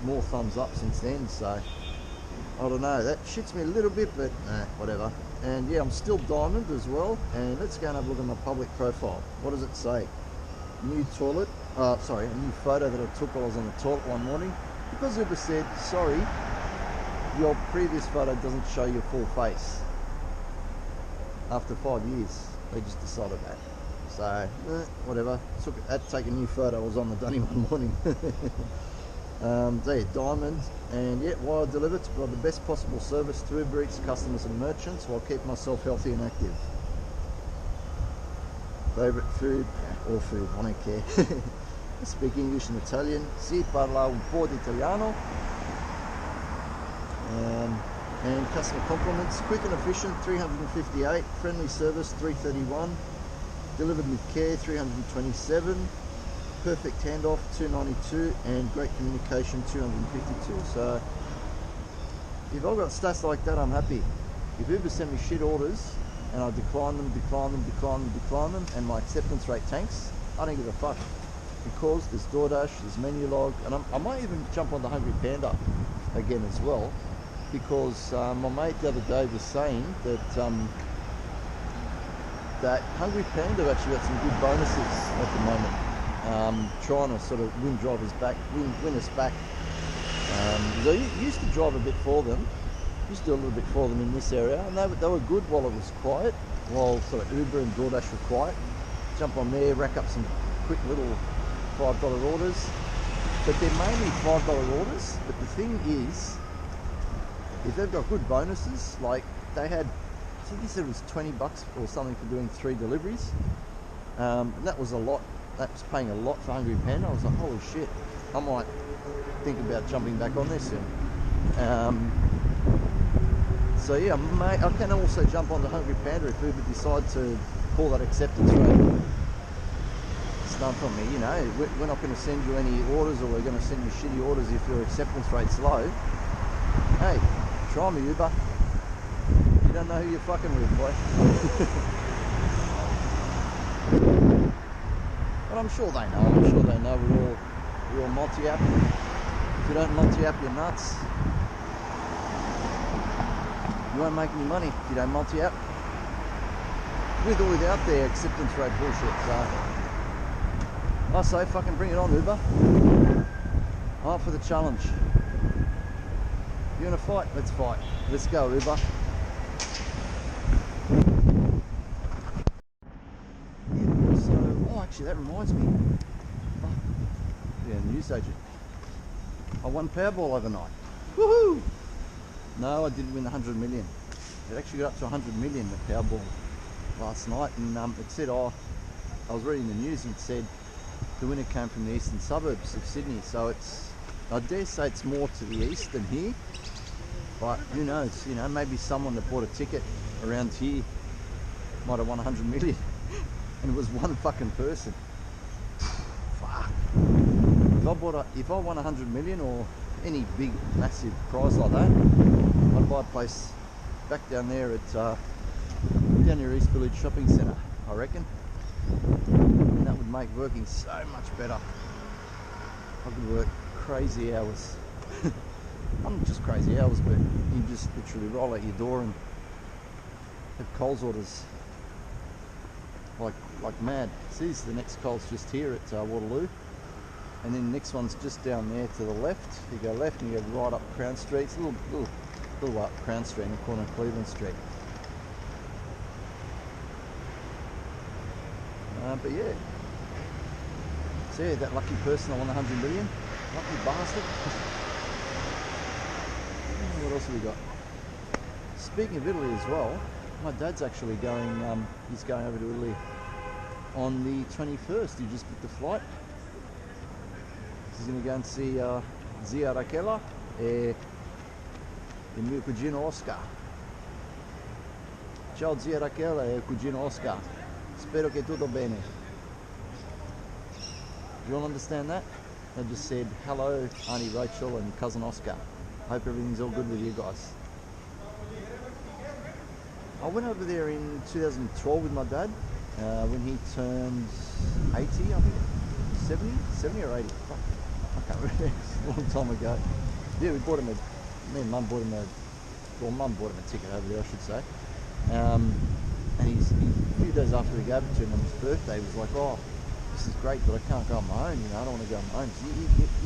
more thumbs up since then. So I don't know, that shits me a little bit, but whatever. And yeah, I'm still diamond as well. And let's go and have a look at my public profile. What does it say? New toilet, sorry, a new photo that I took while I was on the toilet one morning, because Uber said, sorry, your previous photo doesn't show your full face. After 5 years, they just decided that. So whatever, had to take a new photo. I was on the dunny one morning. So yeah, diamond. And yeah, while I deliver, to provide the best possible service to Uber Eats customers and merchants while keeping myself healthy and active. Favorite food? All food, I don't care. I speak English and Italian. Si parla un po' di italiano. And customer compliments: quick and efficient, 358. Friendly service, 331. Delivered with care, 327. Perfect handoff, 292. And great communication, 252. So if I've got stats like that, I'm happy. If Uber sent me shit orders and I decline them, and my acceptance rate tanks, I don't give a fuck, because there's DoorDash, there's menu log, and I might even jump on the Hungry Panda again as well, because my mate the other day was saying that that Hungry Panda have actually got some good bonuses at the moment, trying to sort of win drivers back, win us back. So I used to drive a bit for them. Used to do a little bit for them in this area, and they were good while it was quiet, while sort of Uber and DoorDash were quiet. Jump on there, rack up some quick little $5 orders, but they're mainly $5 orders. But the thing is, if they've got good bonuses, like they had, I think he said it was $20 or something for doing 3 deliveries, and that was a lot. That was paying a lot for Hungry Panda. I was like, holy shit, I might think about jumping back on this soon. So yeah, mate, I can also jump on the Hungry Panda if Uber decide to call that acceptance rate stunt on me. You know, we're not going to send you any orders, or we're going to send you shitty orders if your acceptance rate's low. Hey, try me, Uber. You don't know who you're fucking with, boy. But I'm sure they know. I'm sure they know we're all multi-app. If you don't multi-app, you're nuts. You won't make any money if you don't multi-app. With or without their acceptance rate bullshit. So I say fucking bring it on, Uber. I'm up for the challenge. You wanna fight? Let's fight. Let's go, Uber. actually, that reminds me. Oh, yeah, news agent. I won Powerball overnight. Woohoo! No, I didn't win 100 million. It actually got up to 100 million, the Powerball, last night, and it said, oh, I was reading the news and it said the winner came from the eastern suburbs of Sydney, so it's, I dare say it's more to the east than here, but who knows, you know, maybe someone that bought a ticket around here might have won 100 million, and it was one fucking person. Fuck. If I won 100 million or any big, massive prize like that, I'd buy a place back down there at, down near East Village Shopping Centre, I reckon. And that would make working so much better. I could work crazy hours. Not just crazy hours, but you just literally roll out your door and have Coles orders like mad. See, the next Coles just here at Waterloo, and then the next one's just down there to the left. You go left and you go right up Crown Street. It's a little up Crown Street in the corner of Cleveland Street. But yeah, so yeah, that lucky person that won 100 million, lucky bastard. What else have we got? Speaking of Italy as well, my dad's actually going, he's going over to Italy on the 21st. He just booked the flight. He's going to go and see Zia Rachela e il mio cugino Oscar. Ciao Zia Rachela e cugino Oscar. Spero che tutto bene. You all understand that? They just said, hello, Auntie Rachel and cousin Oscar. Hope everything's all good with you guys. I went over there in 2012 with my dad when he turned 80, I think. 70 or 80. Fuck. I can't remember. It's a long time ago. Yeah, me and Mum bought him Mum bought him a ticket over there, I should say. And a few days after we gave it to him on his birthday, he was like, oh, this is great, but I can't go on my own, you know, I don't want to go on my own. So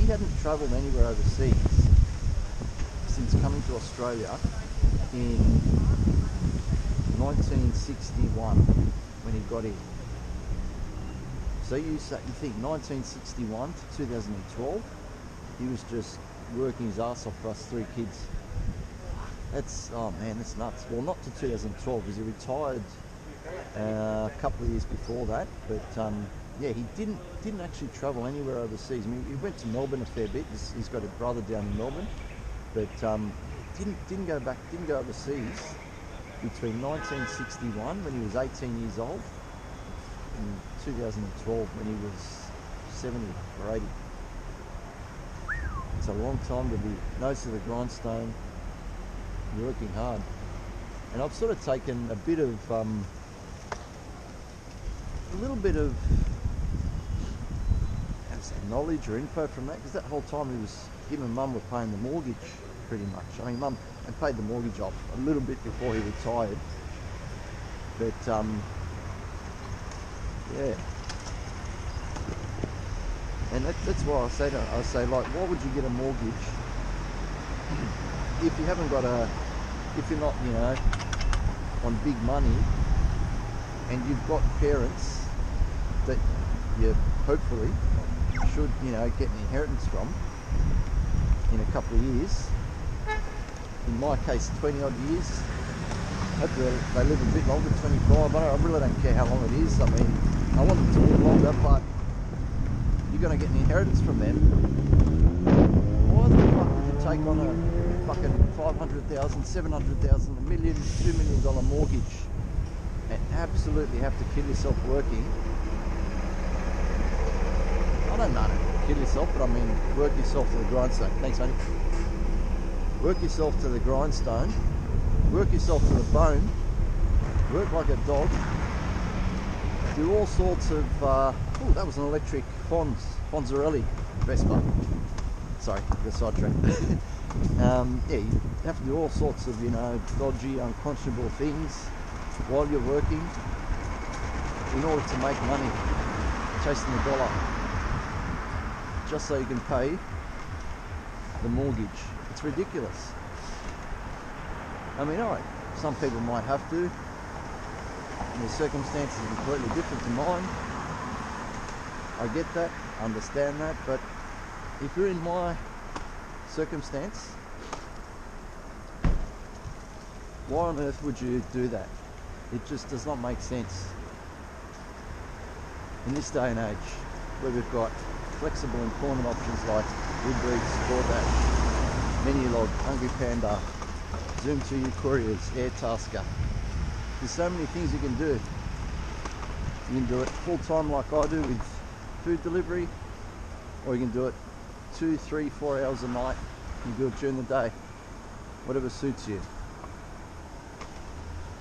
he hadn't travelled anywhere overseas since coming to Australia in 1961 when he got in. So you think 1961 to 2012, he was just working his ass off for us three kids. That's, oh man, that's nuts. Well, not to 2012, because he retired a couple of years before that, but yeah, he didn't actually travel anywhere overseas. I mean, he went to Melbourne a fair bit. He's got a brother down in Melbourne, but didn't go overseas between 1961 when he was 18 years old and 2012 when he was 70 or 80. It's a long time to be nose to the grindstone, working hard. And I've sort of taken a bit of a little bit of knowledge or info from that, because that whole time him and Mum were paying the mortgage pretty much. I mean, Mum had paid the mortgage off a little bit before he retired, but yeah. And that's why I say like, why would you get a mortgage if you haven't got if you're not, you know, on big money, and you've got parents that you hopefully should, you know, get an inheritance from in a couple of years. In my case, 20 odd years. Hopefully they live a bit longer, 25. I really don't care how long it is. I mean, I want them to live longer, but you're going to get an inheritance from them. Why the fuck would you take on a fucking $500,000, $700,000, $1 million, $2 million mortgage and absolutely have to kill yourself working? I don't know, kill yourself, but I mean work yourself to the grindstone. Thanks, honey. Work yourself to the grindstone, work yourself to the bone, work like a dog, do all sorts of, oh, that was an electric Fonzarelli Vespa. Sorry, got sidetracked. Yeah, you have to do all sorts of, you know, dodgy, unconscionable things while you're working in order to make money, chasing the dollar, just so you can pay the mortgage. It's ridiculous. I mean, alright, some people might have to, and their circumstances are completely different to mine, I get that, I understand that, but if you're in my circumstance, why on earth would you do that? It just does not make sense. In this day and age, where we've got flexible employment options like Uber Eats, DoorDash, Menulog, Hungry Panda, Zoom to You Couriers, Airtasker. There's so many things you can do. You can do it full time like I do with food delivery, or you can do it 2, 3, 4 hours a night. You can do it during the day, whatever suits you.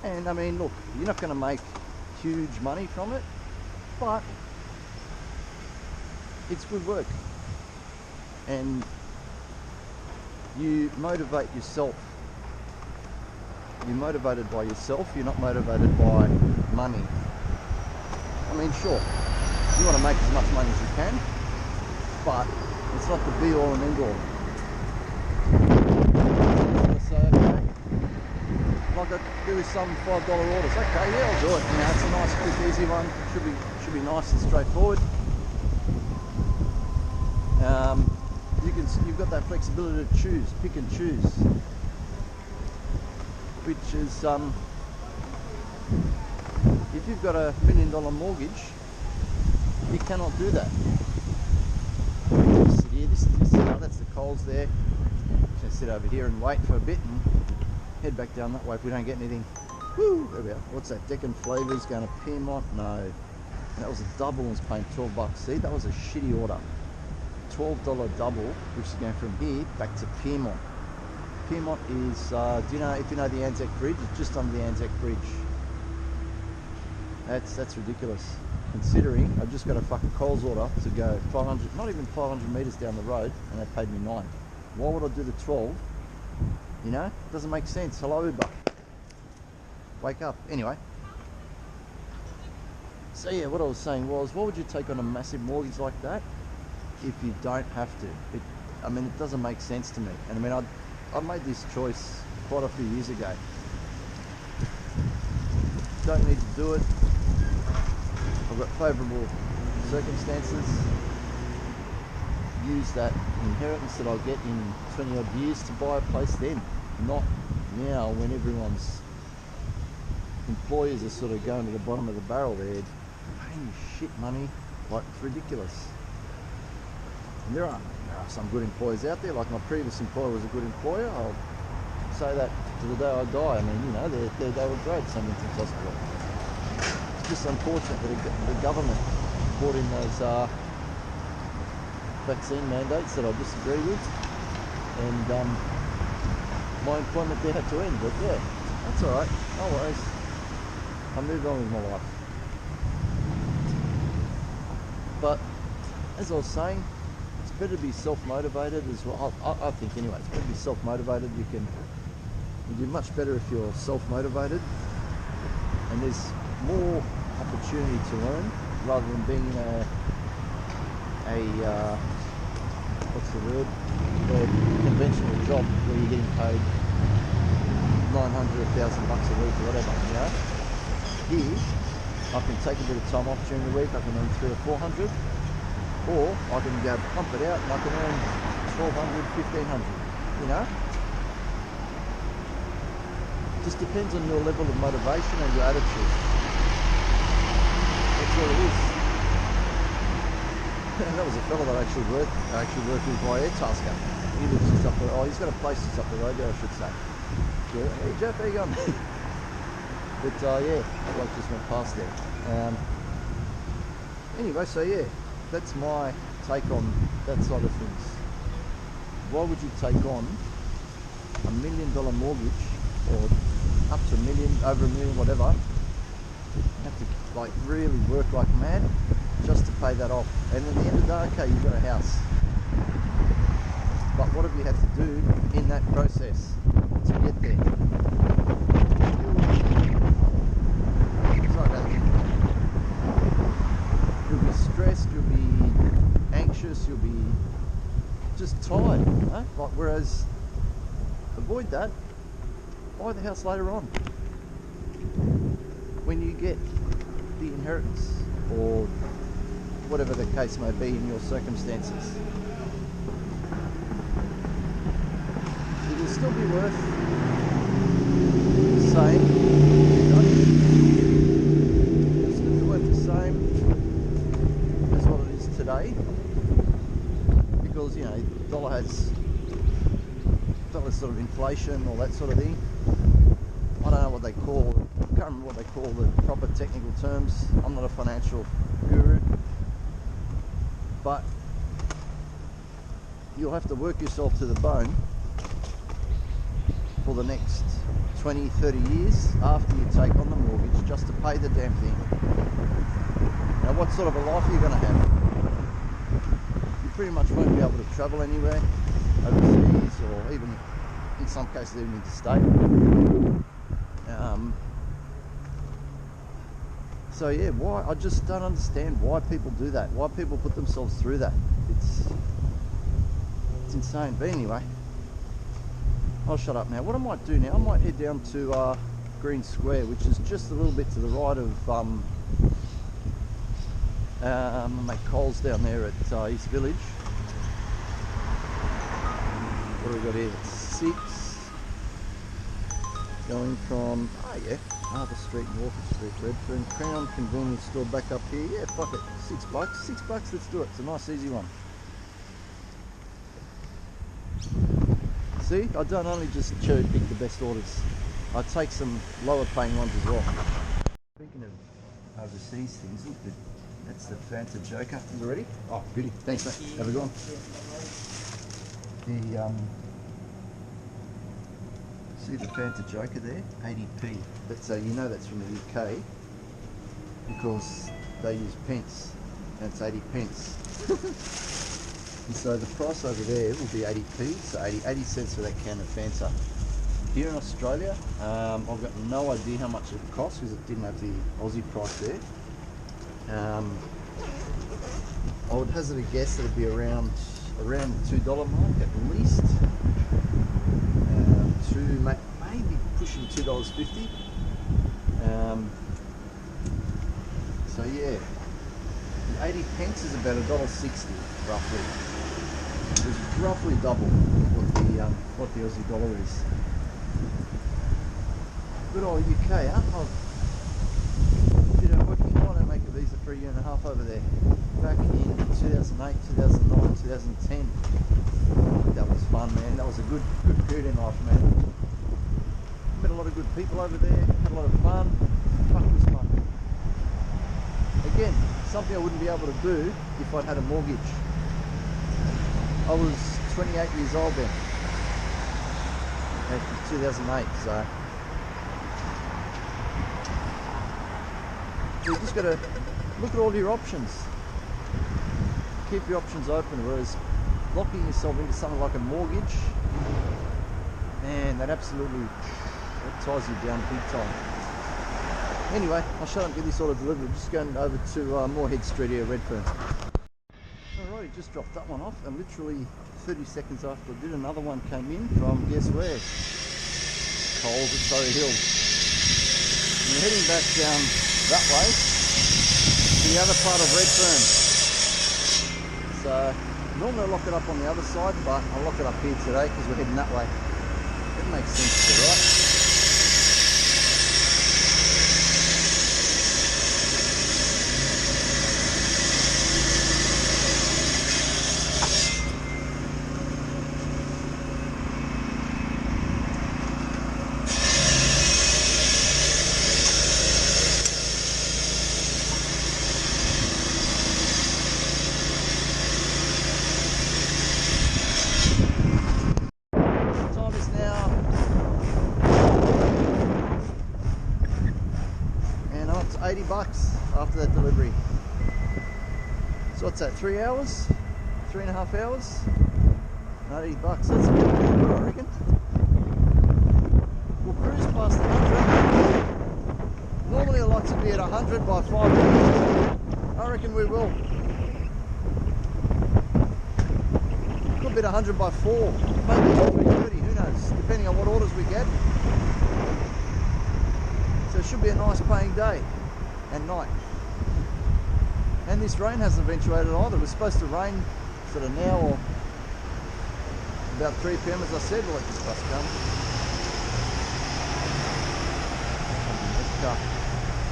And I mean, look, you're not going to make huge money from it, but it's good work. And you motivate yourself. You're motivated by yourself, you're not motivated by money. I mean, sure, you want to make as much money as you can, but it's not the be all and end all. So, okay, like there is some $5 orders. Okay, yeah, I'll do it. You know, it's a nice, quick, easy one. Should be nice and straightforward. You've got that flexibility to choose, pick and choose, which is if you've got $1 million mortgage, you cannot do that. Just sit here, that's the Coles there. Just gonna sit over here and wait for a bit and head back down that way if we don't get anything. Woo! There we are. What's that? Deccan Flavors going to Piedmont? No. That was a double and was paying $12. See, that was a shitty order. $12 double, which is going from here back to Piedmont. Piedmont is, do you know, if you know the Anzac Bridge, it's just under the Anzac Bridge. That's ridiculous. Considering I've just got a fucking Coles order to go 500, not even 500 metres down the road, and they paid me 9. Why would I do the 12? You know, it doesn't make sense. Hello Uber. Wake up. Anyway. So yeah, what I was saying was, why would you take on a massive mortgage like that if you don't have to? I mean, it doesn't make sense to me. And I mean, I made this choice quite a few years ago. Don't need to do it. I've got favourable circumstances. Use that inheritance that I'll get in 20 odd years to buy a place then, not now when everyone's employers are sort of going to the bottom of the barrel. They're paying shit money, like it's ridiculous. And there are some good employers out there. Like my previous employer was a good employer. I'll say that to the day I die. I mean, you know, they were great, St. Vincent's Hospital. It's just unfortunate that the government brought in those vaccine mandates that I disagree with, and my employment there had to end. But yeah, that's alright, no worries. I moved on with my life. But as I was saying, it's better to be self-motivated as well. I think anyway, it's better to be self-motivated. You do much better if you're self-motivated, and there's more opportunity to learn rather than being in a what's the word? A conventional job where you're getting paid $900, $1,000 a week or whatever, you know? Here, I can take a bit of time off during the week. I can earn 300 or 400, or I can go pump it out and I can earn 1,200, 1,500, you know? Just depends on your level of motivation and your attitude. That's all it is. And that was a fella that I actually worked with by Airtasker. He lives just up the road. Oh, he's got a place just up the road there, I should say. Yeah. Hey Jeff, how you going? But yeah, I like just went past there. Anyway, so yeah, that's my take on that side of things. Why would you take on $1 million mortgage, or up to $1 million, over $1 million, whatever? You have to like really work like mad just to pay that off, and at the end of the day, okay, you've got a house, but what have you had to do in that process to get there? Sorry about that. You'll be stressed, you'll be anxious, you'll be just tired, you know? Like, whereas avoid that, buy the house later on when you get the inheritance, or whatever the case may be in your circumstances. It will still be worth the same. It'll still be worth the same as what it is today, because you know dollar's sort of inflation, all that sort of thing. I don't know what they call it. I can't remember what they call the proper technical terms. I'm not a financial guru, but you'll have to work yourself to the bone for the next 20, 30 years after you take on the mortgage just to pay the damn thing. Now, what sort of a life are you going to have? You pretty much won't be able to travel anywhere overseas, or even in some cases even interstate. So yeah, why? I just don't understand why people do that. Why people put themselves through that. It's insane. But anyway, I'll shut up now. What I might do now, I might head down to Green Square, which is just a little bit to the right of Coles down there at East Village. What do we got here? 6 going from Harbour Street, Norfolk Street, Redfern, Crown Convenience Store back up here. Yeah, fuck it, $6. $6, let's do it. It's a nice easy one. See, I don't only just cherry pick the best orders. I take some lower paying ones as well. Speaking of overseas things, look, that's the Fanta Joker. Is it ready? Oh, goody. Thanks, mate. Have a good one. See the Fanta Joker there? 80p. That's you know that's from the UK because they use pence, and it's 80 pence. And so the price over there will be 80p, so 80 cents for that can of Fanta. Here in Australia, I've got no idea how much it costs because it didn't have the Aussie price there. I would hazard a guess that it'd be around the $2 mark at least. Maybe pushing $2.50. So yeah, 80 pence is about $1.60 roughly. It's roughly double what the Aussie dollar is. Good old UK, huh? Working hard to make a visa for a year and a half over there. Back in 2008, 2009, 2010. That was fun, man. That was a good period in life, man. Met a lot of good people over there, had a lot of fun. Fuck, it was fun. Again, something I wouldn't be able to do if I'd had a mortgage. I was 28 years old then, in 2008, so you just got to look at all your options. Keep your options open, whereas locking yourself into something like a mortgage, man, that absolutely ties you down big time. Anyway, I'll shut up and get this order delivered. Just going over to Moorhead Street here, Redfern. Alrighty, just dropped that one off, and literally 30 seconds after I did, another one came in from, guess where? Coles at Surrey Hills. And we're heading back down that way to the other part of Redfern. So normally I lock it up on the other side, but I'll lock it up here today because we're heading that way. It makes sense to, right? $80 after that delivery. So what's that, 3 hours? 3.5 hours? Not $80, that's a good deal, I reckon. We'll cruise past 100. Normally I like to be at 100 by 5 minutes. I reckon we will. Could be at 100 by 4, maybe 3:30, who knows, depending on what orders we get. So it should be a nice paying day and night. And this rain hasn't eventuated either. It was supposed to rain sort of now or about 3 p.m. as I said. We'll let this bus come.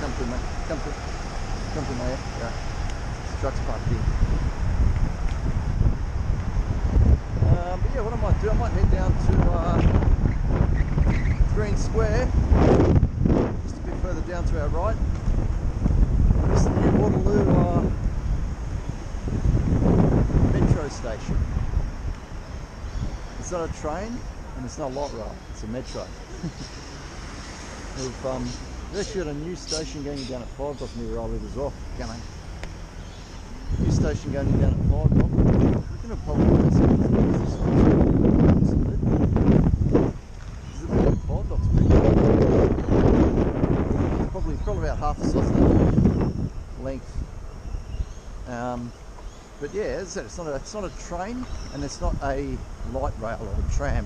Come to me, come to me. Yeah. This truck's parked here. But yeah, what I might do, I might head down to Green Square, just a bit further down to our right. This is the new Waterloo metro station. It's not a train and it's not a light rail, it's a metro. We've actually got a new station going down at 5 o'clock near where I live as well. Coming. New station going down at 5 o'clock. We're going to probably this is 5 o'clock's pretty good. Probably about half a sausage length. But yeah, as I said, it's not a train and it's not a light rail or a tram.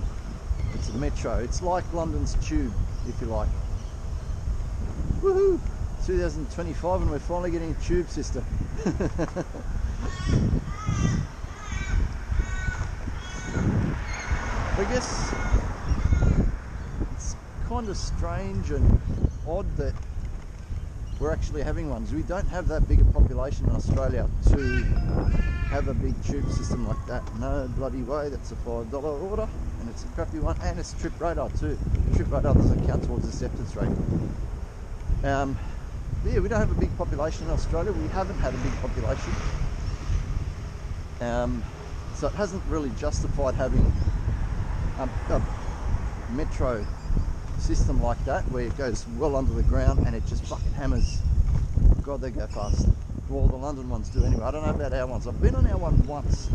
It's a metro. It's like London's tube, if you like. Woohoo! 2025 and we're finally getting a tube system. I guess it's kind of strange and odd that we're actually having ones. We don't have that big a population in Australia to have a big tube system like that. No bloody way. That's a $5 order and it's a crappy one, and it's a trip radar too. Trip radar doesn't count towards acceptance rate. But yeah, we don't have a big population in Australia. We haven't had a big population. So it hasn't really justified having a metro system like that where it goes well under the ground and it just fucking hammers. God, they go fast. Well, the London ones do anyway. I don't know about our ones. I've been on our one once. It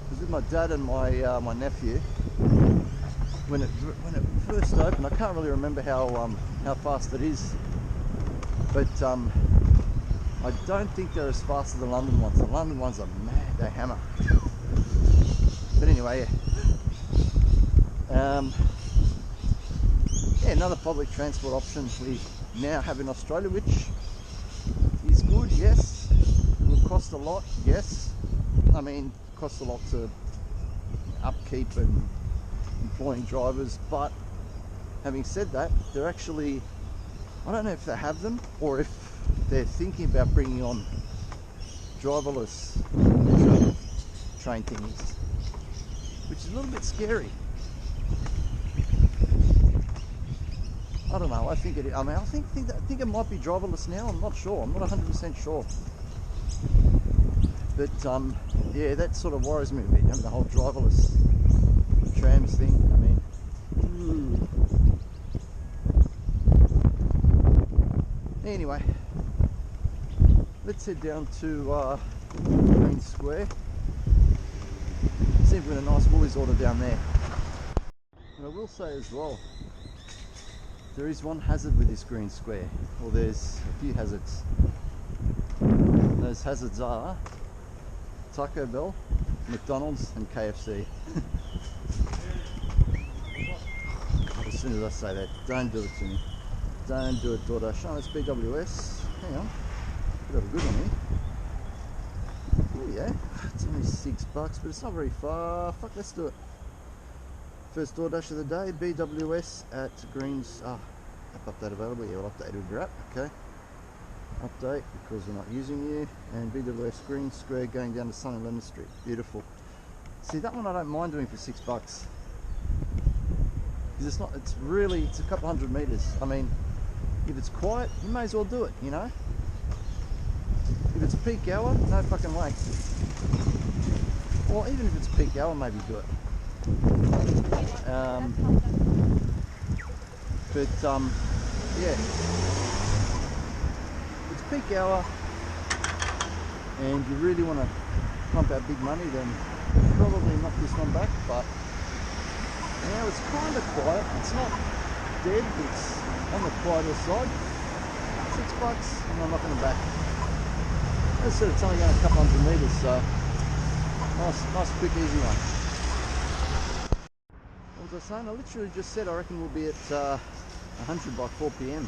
was with my dad and my nephew when it first opened. I can't really remember how fast it is, but I don't think they're as fast as the London ones. The London ones are mad. They hammer. But anyway, yeah. Yeah, another public transport option we now have in Australia, which is good, yes. It will cost a lot, yes. I mean, it costs a lot to upkeep and employing drivers, but having said that, they're actually, I don't know if they have them or if they're thinking about bringing on driverless metro train thingies, which is a little bit scary. I don't know. I think it. I mean, I think it might be driverless now. I'm not sure. I'm not 100% sure. But yeah, that sort of worries me a bit. You know, the whole driverless trams thing. I mean, anyway, let's head down to Green Square. See if we get a nice Woolies order down there. And I will say as well, there is one hazard with this Green Square, or there's a few hazards. And those hazards are Taco Bell, McDonald's and KFC. God, as soon as I say that, don't do it to me. Don't do it, Doordash. Oh, it's BWS. Hang on, could have a good one here. Oh yeah, it's only $6, but it's not very far. Fuck, let's do it. First DoorDash of the day, BWS at Greens. App update available. Yeah, we'll update it with your app. Okay. Update because we're not using you. And BWS Green Square going down to Sun and Lennon Street. Beautiful. See, that one I don't mind doing for $6. Because it's not, it's really, it's a couple hundred meters. I mean, if it's quiet, you may as well do it, you know? If it's peak hour, no fucking way. Or even if it's peak hour, maybe do it. Yeah, it's peak hour and you really want to pump out big money, then probably knock this one back. But now it's kind of quiet. It's not dead, it's on the quieter side. $6 and I'm knocking it back. As I said, it's only going a couple hundred meters, so nice quick easy one. What was I saying? I literally just said I reckon we'll be at 100 by 4 p.m.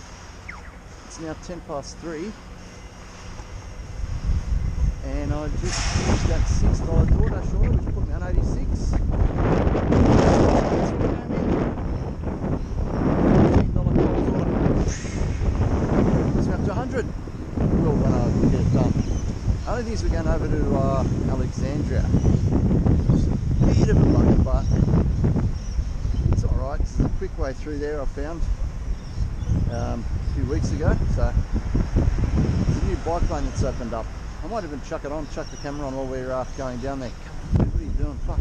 It's now 3:10. I just finished that $6 DoorDash order, which put me on 86. Up to 100. We'll get it done. Only thing is we're going over to Alexandria. It's a bit of a bugger, but it's alright. This is a quick way through there I found a few weeks ago. So there's a new bike lane that's opened up. I might even chuck the camera on while we're going down there. Come on, dude, what are you doing? Fuck.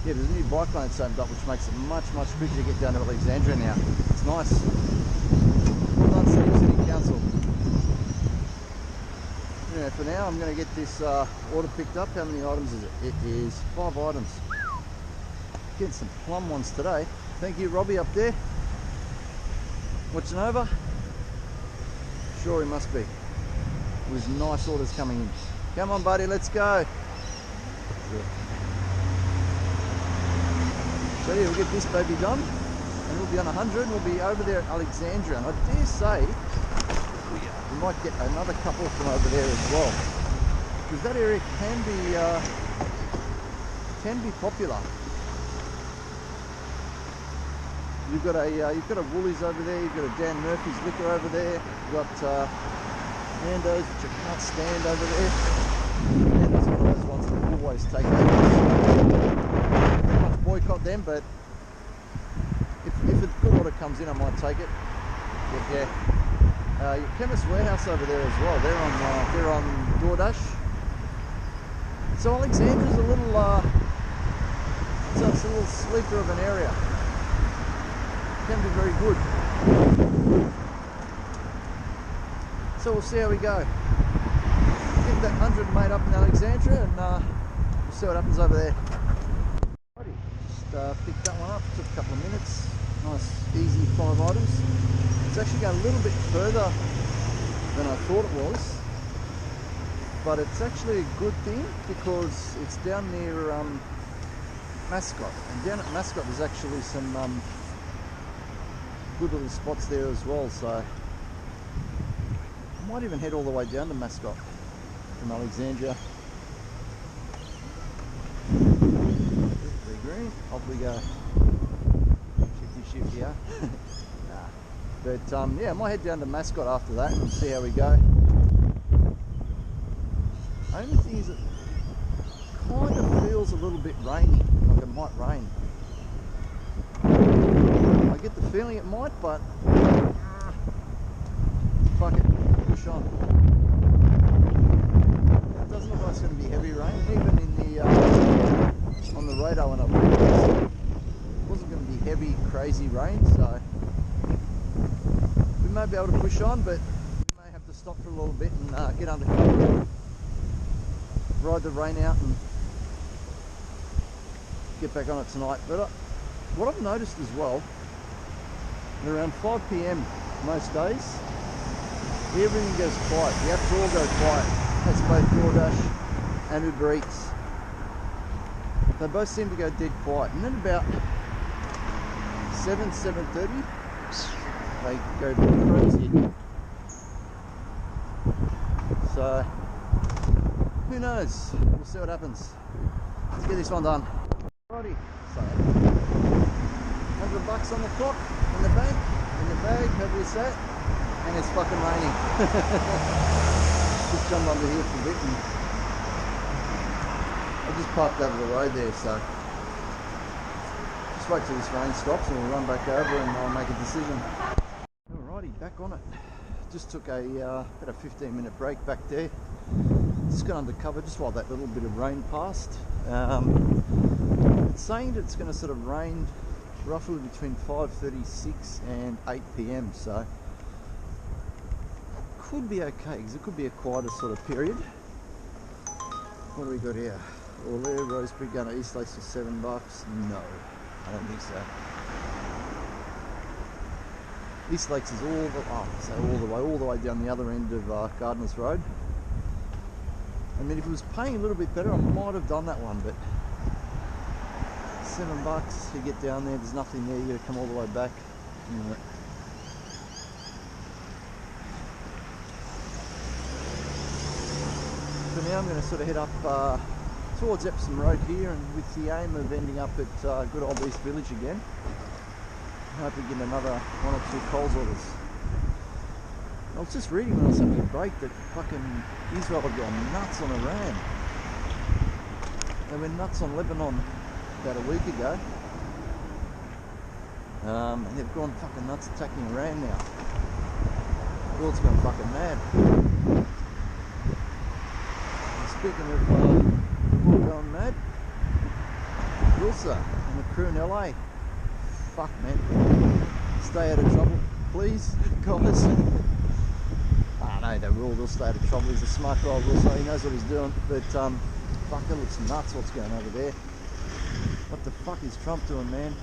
Yeah, there's a new bike lane that's opened up, which makes it much quicker to get down to Alexandria now. It's nice. Well done, City Council. Yeah, for now I'm going to get this order picked up. How many items is it? It is 5 items. Getting some plum ones today. Thank you, Robbie, up there. Watching over? Sure he must be. With nice orders coming in. Come on, buddy, let's go. So yeah, we'll get this baby done. And we'll be on 100, we'll be over there at Alexandria, and I dare say we might get another couple from over there as well, because that area can be popular. You've got a Woolies over there, you've got a Dan Murphy's Liquor over there, you've got Nando's, which I can't stand over there. Nando's one of those ones that always take over. Pretty much boycott them, but if a good order comes in, I might take it. Yeah. Your Chemist Warehouse over there as well. They're on DoorDash. So Alexandria's a little, it's a little sleeper of an area. Can be very good. So we'll see how we go. Get that 100 made up in Alexandria, and we'll see what happens over there. Just picked that one up. Took a couple of minutes. Nice, easy 5 items. It's actually going a little bit further than I thought it was, but it's actually a good thing because it's down near Mascot, and down at Mascot there's actually some good little spots there as well. So I might even head all the way down to Mascot from Alexandria. Very green. Off we go. Shifty, yeah. Nah. But yeah, I might head down to Mascot after that and see how we go. Only thing is, it kind of feels a little bit rainy, like it might rain. I get the feeling it might, but fuck it, push on. It doesn't look like it's going to be heavy rain, even in the on the radar when I looked. It wasn't going to be heavy, crazy rain, so we may be able to push on, but we may have to stop for a little bit and get under cover, ride the rain out and get back on it tonight. But what I've noticed as well, at around 5 PM most days, everything goes quiet. The apps all go quiet. That's both DoorDash and Uber Eats. They both seem to go dead quiet, and then about 7:30 they go crazy. So who knows? We'll see what happens. Let's get this one done. Alrighty, so $100 on the clock, in the bank, in the bag, however you say it, and it's fucking raining. Just jumped under here for a bit and I just parked over the road there, so just wait till this rain stops and we'll run back over and I'll make a decision. Alrighty, back on it. Just took about a 15-minute break back there. Just got under cover just while that little bit of rain passed. It's saying that it's going to sort of rain roughly between 5:36 and 8 PM, so could be okay because it could be a quieter sort of period. What do we got here? All there, Roseberry going to East Lakes for $7. No, I don't think so. East Lakes is all the way down the other end of Gardeners Road. I mean, if it was paying a little bit better, I might have done that one, but $7, you get down there, there's nothing there, you got to come all the way back. Yeah. for now I'm going to sort of head up towards Epsom Road here, and with the aim of ending up at good old East Village again. Hopefully get another 1 or 2 Coles orders. I was just reading when I was having a break that fucking Israel have gone nuts on Iran. They went nuts on Lebanon about a week ago. And they've gone fucking nuts attacking Iran now. The world's gone fucking mad. And speaking of the world going mad, Wilsa and the crew in LA. Fuck, man. Stay out of trouble, please, guys. No, they will. They'll stay out of trouble. He's a smart guy, Wilsa. He knows what he's doing. But fuck, it looks nuts what's going over there. What the fuck is Trump doing, man?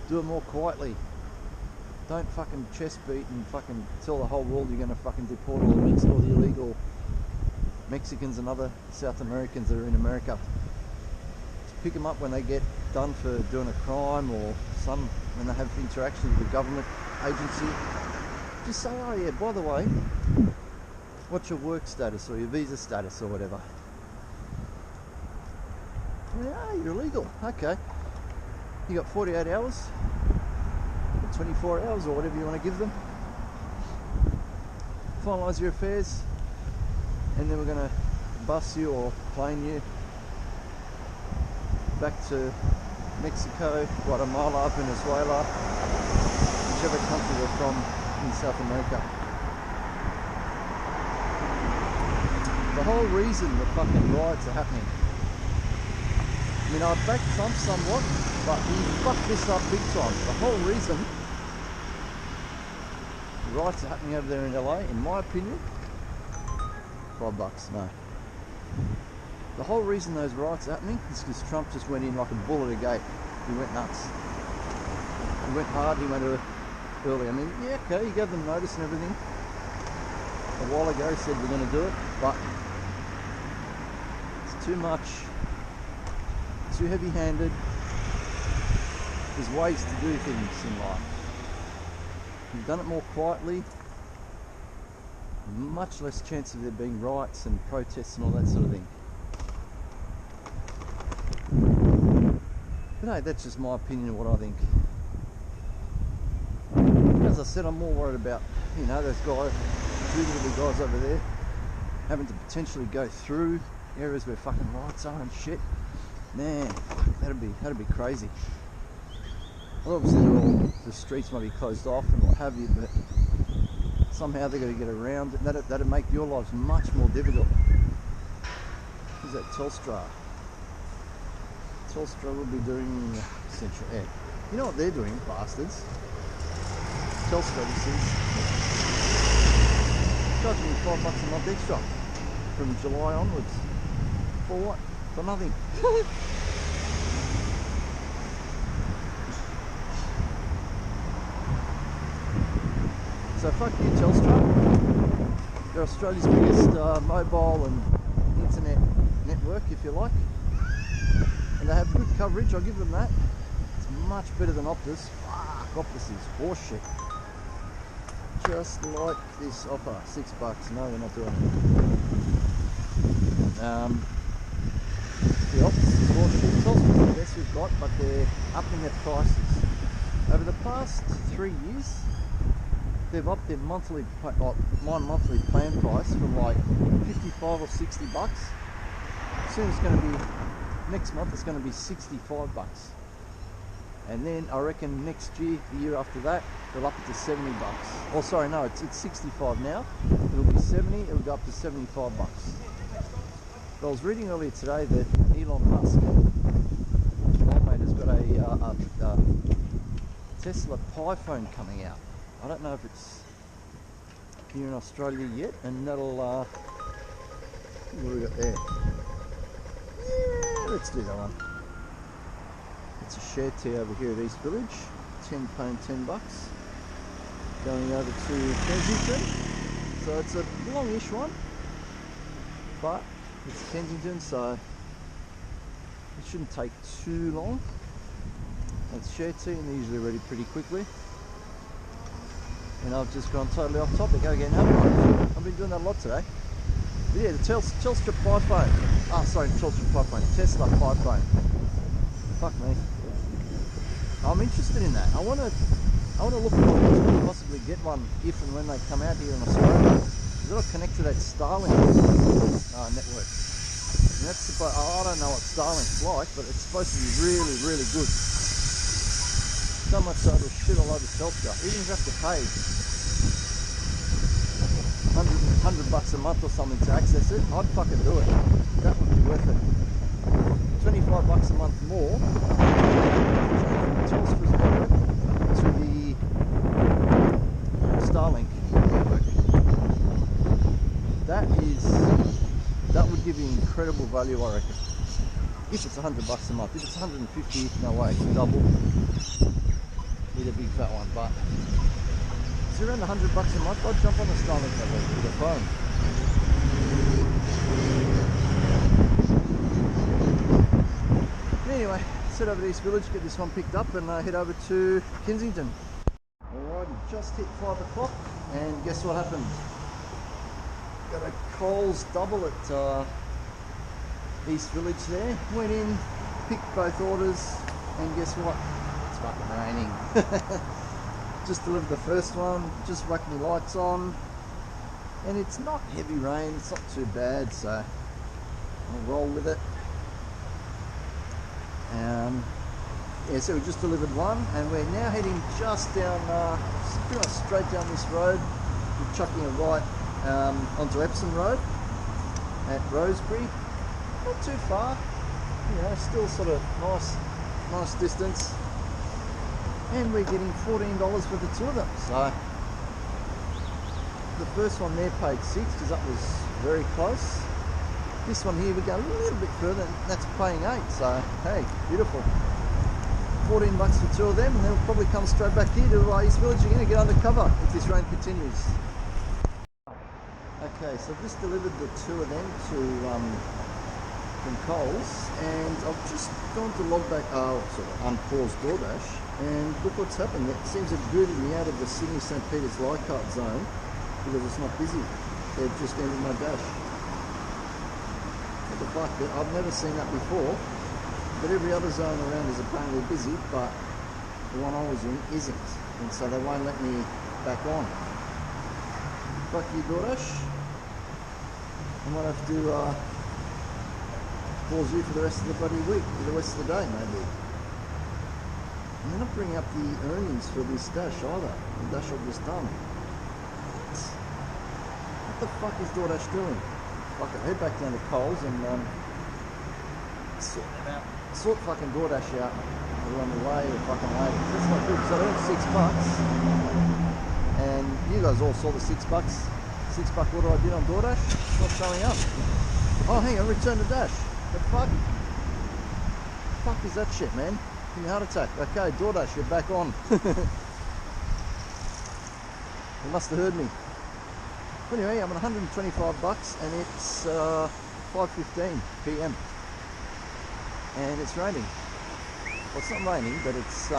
Do it more quietly. Don't fucking chest beat and fucking tell the whole world you're going to fucking deport all the illegal Mexicans and other South Americans that are in America. Just pick them up when they get done for doing a crime, or when they have interactions with a government agency. Just say, oh yeah, by the way, what's your work status or your visa status or whatever? Yeah, you're illegal. Okay. You got 48 hours, or 24 hours, or whatever you want to give them. Finalise your affairs, and then we're going to bus you or plane you back to Mexico, Guatemala, Venezuela, whichever country you're from in South America. The whole reason the fucking riots are happening, I mean, I back Trump somewhat, but he fucked this up big time. The whole reason the riots are happening over there in LA, in my opinion, $5, no. The whole reason those riots are happening is because Trump just went in like a bull at a gate. He went nuts. He went hard, he went early. I mean, yeah, okay, he gave them notice and everything. A while ago he said we're going to do it, but it's too much. Too heavy-handed. There's ways to do things in life. You've done it more quietly, much less chance of there being riots and protests and all that sort of thing. But hey, that's just my opinion of what I think. As I said, I'm more worried about, you know, those guys, the guys over there, having to potentially go through areas where fucking riots are and shit. Man, that'd be crazy. Well, obviously the streets might be closed off and what have you, but somehow they're going to get around it. That'd make your lives much more difficult. Who's that? Telstra. Telstra will be doing Central Air. You know what they're doing, bastards? Telstra, this is charging me $5 a month extra from July onwards. For what? For nothing. So fuck you, Telstra. They're Australia's biggest mobile and internet network, if you like. And they have good coverage, I'll give them that. It's much better than Optus. Fuck, Optus is horseshit. Just like this offer, $6. No, they're not doing it. The Optus is horseshit. Telstra's the best we've got, but they're upping their prices. Over the past 3 years, they've upped their monthly, my monthly plan price from like 55 or $60. Soon it's going to be, next month it's going to be $65. And then I reckon next year, the year after that, they'll up it to $70. Oh, sorry, no, it's 65 now. It'll be 70. It'll go up to $75. But I was reading earlier today that Elon Musk, my mate, has got a Tesla Pi phone coming out. I don't know if it's here in Australia yet, and that'll. What have we got there? Yeah, let's do that one. It's a share tea over here at East Village, £10, $10, going over to Kensington. So it's a longish one, but it's Kensington, so it shouldn't take too long. It's share tea, and they're usually ready pretty quickly. And I've just gone totally off topic again, haven't I? I've been doing that a lot today. But yeah, the Telstra iPhone. Oh, sorry, Telstra iPhone. Tesla iPhone. Fuck me. I'm interested in that. I want to look at what possibly get one if and when they come out here in Australia. Because it'll connect to that Starlink network. And that's supposed, I don't know what Starlink's like, but it's supposed to be really, really good. So much so it'll shit all over Telstra. Even if you have to pay $100 a month or something to access it, I'd fucking do it. That would be worth it. $25 a month more from Telstra's network to the Starlink network. That would give you incredible value, I reckon. If it's $100 a month. If it's 150, no way, it's double. Need a big fat one, but it's around $100 a month. I'd jump on the Starlink network with a phone. Anyway, let's head over to East Village, get this one picked up, and head over to Kensington. Alright, just hit 5 o'clock, and guess what happened? Got a Coles double at East Village there. Went in, picked both orders, and guess what? It's fucking raining. Just delivered the first one, just whacked my lights on, and it's not heavy rain, it's not too bad, so I'll roll with it. Yeah, so we just delivered one, and we're now heading just down, pretty much straight down this road. We're chucking a right onto Epsom Road at Rosebery. Not too far, you know, still sort of nice distance. And we're getting $14 for the two of them. So the first one there paid 6 because that was very close. This one here we go a little bit further, and that's paying 8. So hey, beautiful. $14 for two of them, and then we'll probably come straight back here to East Village again and get undercover if this rain continues. Okay, so I've just delivered the two of them to from Coles, and I've just gone to log back, unpause DoorDash, and look what's happened. It seems to have booted me out of the Sydney St Peters Leichhardt zone because it's not busy. They've just ended my dash. What the fuck? I've never seen that before. But every other zone around is apparently busy, but the one I was in isn't, and so they won't let me back on. Fuck you, DoorDash. I might have to pause you for the rest of the bloody week, for the rest of the day maybe. And they're not bringing up the earnings for this dash either, the dash I've just done. What the fuck is DoorDash doing? Fuck it, head back down to Coles and sort them out. Sort fucking DoorDash out. They're on the way or fucking later. That's not good. So I earned $6, and you guys all saw the $6. $6 order I did on DoorDash. It's not showing up. Oh, hang on, return to dash. The fuck? The fuck is that shit, man? Give me a heart attack. Okay, DoorDash, you're back on. You must have heard me. Anyway, I'm at $125, and it's 5:15 p.m. and it's raining. Well, it's not raining, but it's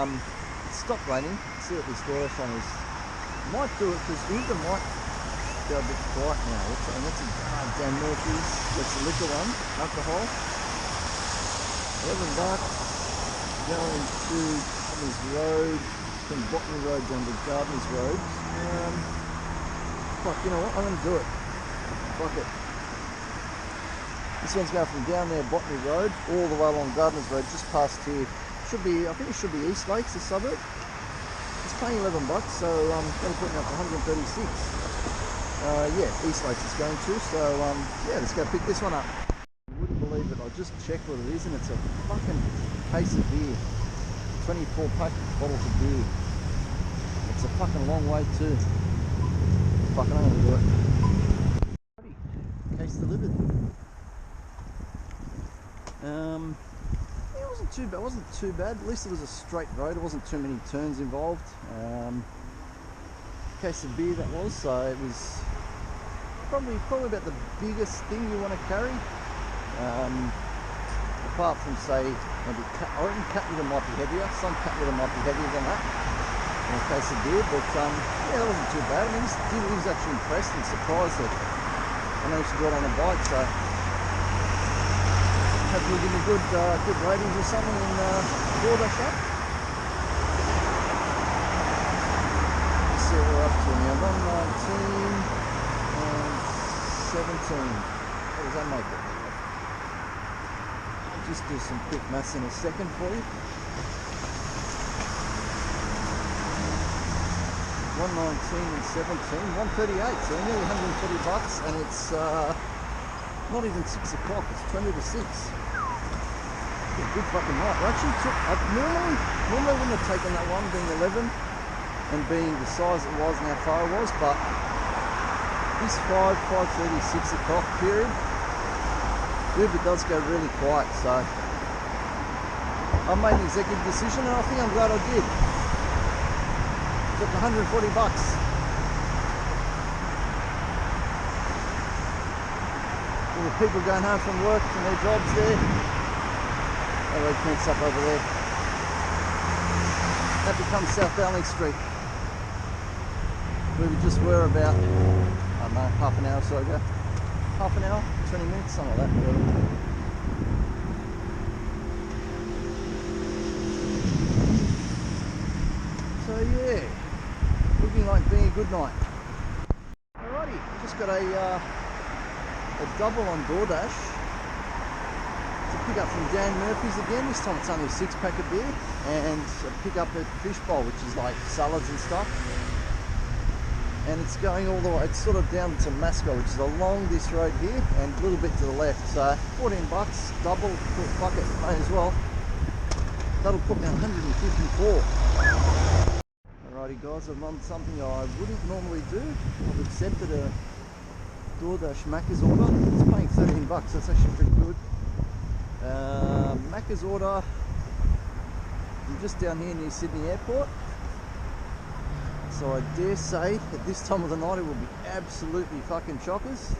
stopped raining. Let's see what this DoorDash one is. Might do it because Uber might go a bit quiet now. And that's Dan Murphy's. That's the liquor one, alcohol. $11. Going to Gardeners Road, from Botany Road down to Gardeners Road. Fuck, you know what? I'm going to do it. Fuck it. This one's going from down there, Botany Road, all the way along Gardeners Road, just past here. Should be, I think it should be East Lakes, the suburb. It's paying $11, so I'm going to put it up to 136. Yeah, East Lakes is going to, so yeah, let's go pick this one up. You wouldn't believe it, I just checked what it is, and it's a fucking case of beer. 24 bottles of beer. It's a fucking long way too. Fucking, I'm going to do it. Case delivered. Yeah, it wasn't too bad. It wasn't too bad. At least it was a straight road. There wasn't too many turns involved. Case of beer that was. So it was probably about the biggest thing you want to carry. Apart from, say, maybe I reckon cat litter might be heavier. Some cat litter might be heavier than that in a case of beer. But yeah, that wasn't too bad. I mean, he was actually impressed and surprised that managed to do it on a bike, so hopefully give me good ratings or something in DoorDash app. Let's see what we're up to now. 119 and 17. What does that make it? I'll just do some quick maths in a second for you. 119 and 17, 138, so nearly 130 bucks, and it's not even 6 o'clock, it's 20 to 6. Good fucking night. I actually took, normally I wouldn't have taken that one, being 11 and being the size it was and how far it was, but this 5:30, 6 o'clock period, Uber does go really quiet, so I made an executive decision and I think I'm glad I did. Took 140 bucks. All the people going home from work from their jobs there. That road fence up over there. That becomes South Dowling Street, where we just were about, I don't know, half an hour or so ago. Half an hour, 20 minutes, something like that. So yeah, looking like being a good night. Alrighty, just got a double on DoorDash to pick up from Dan Murphy's again. This time it's only a 6-pack of beer, and a pick up a fish bowl, which is like salads and stuff. And it's going all the way, it's sort of down to Mascot, which is along this road here and a little bit to the left. So 14 bucks, double, fuck it, may as well. That'll put me on 154. Alrighty guys, I've done something I wouldn't normally do. I've accepted a DoorDash Macca's order. It's paying 13 bucks, that's actually pretty good. Macca's order, I'm just down here near Sydney Airport. So I dare say at this time of the night it will be absolutely fucking chockers.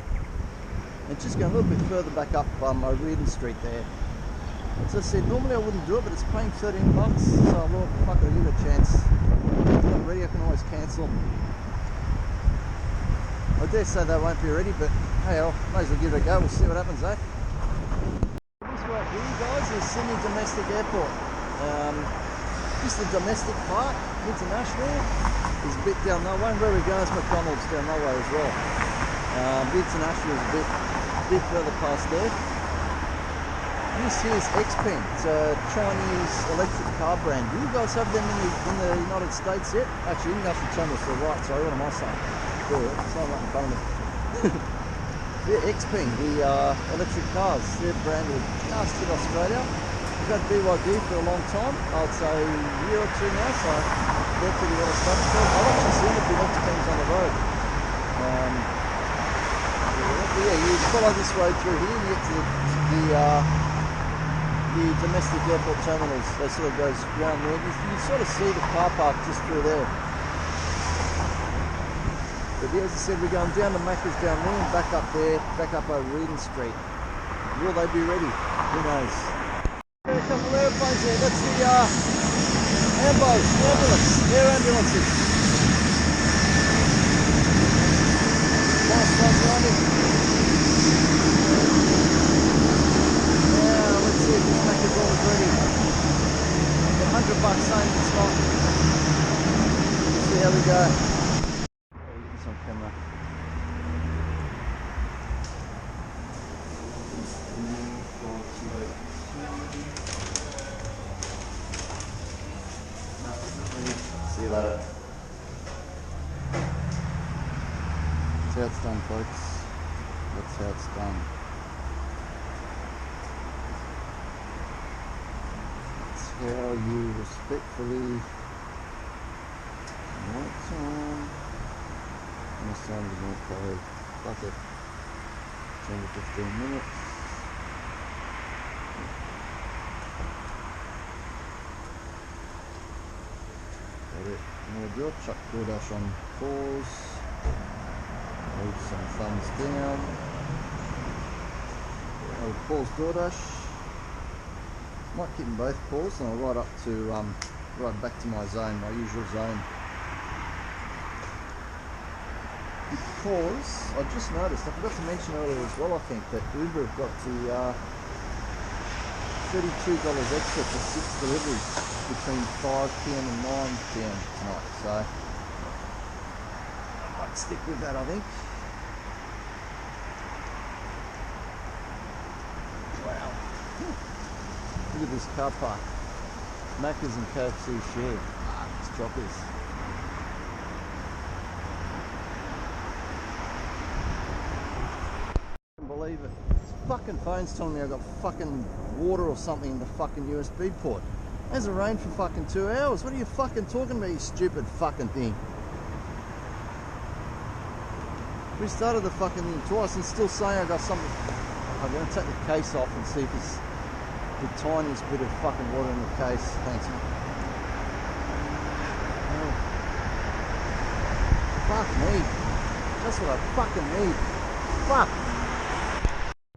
And just going a little bit further back up O'Riordan Street there. As I said, normally I wouldn't do it, but it's paying 13 bucks, so I thought, fuck it, I'll give it a chance. If I'm not ready, I can always cancel. I dare say they won't be ready, but hey, I may as well give it a go. We'll see what happens, eh? This right here, guys, is Sydney Domestic Airport. This is the domestic part. International is a bit down that way, and where we're going is McDonald's down that way as well. International is a bit further past there. This here is Xpeng. It's a Chinese electric car brand. Do you guys have them in the United States yet? Actually, International Terminal's to the right, sorry, what am I saying? Good, it's not right in front of me. Yeah, Xpeng, the electric cars, they're branded just in Australia. We've had BYD for a long time, I'd say a year or two now, so they're pretty well established. I've actually seen a few Xpengs on the road. Yeah, you follow this road through here and you get to the domestic airport terminals. They sort of goes round there. You sort of see the car park just through there. But yeah, as I said, we're going down to Macca's down there and back up there, back up O'Riordan Street. Will they be ready? Who knows? There are a couple of airplanes there. That's the air ambulances. Nice one running. Now let's see if this Macca's all is ready. $100 saying it's not. Let's see how we go. Get this on camera. See you later. That's how it's done, folks. That's how it's done. That's how you respectfully lights on. And this time we're going to play fuck it. 10 to 15 minutes. Got it. I'm going to do it. Chuck DoorDash on pause. Leave some thumbs down. I'll pause DoorDash. Might keep them both paused and I'll right up to right back to my zone, my usual zone. because I just noticed, I forgot to mention earlier as well, I think, that Uber have got the $32 extra for 6 deliveries between 5 p.m. and 9 p.m. tonight. So I might stick with that, I think. Wow. Look at this car park. Macca's and KFC share. It's choppers. Believe it. This fucking phone's telling me I've got fucking water or something in the fucking USB port. It hasn't rained for fucking 2 hours. What are you fucking talking about, you stupid fucking thing? Restarted the fucking thing twice and still saying I got something. I'm going to take the case off and see if it's the tiniest bit of fucking water in the case. Thanks. Oh. Fuck me. That's what I fucking need. Fuck.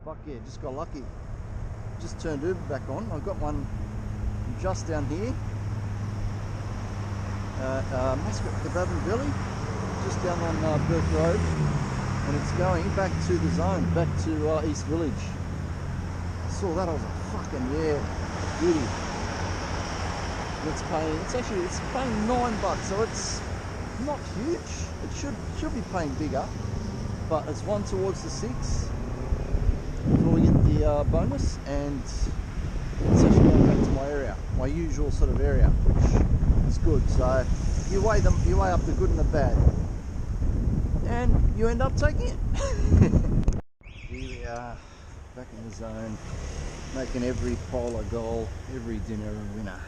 Fuck yeah, just got lucky. Just turned Uber back on. I've got one just down here. Muscat Kebab and Billy. Just down on Burke Road. And it's going back to the zone, back to East Village. I saw that, I was like, fucking yeah, beauty. It's paying $9, so it's not huge. It should be paying bigger, but it's one towards the 6 before we get the bonus, and it's actually going back to my area, my usual sort of area, which is good. So you weigh up the good and the bad, and you end up taking it. Here we are, back in the zone, making every pole a goal, every dinner a winner.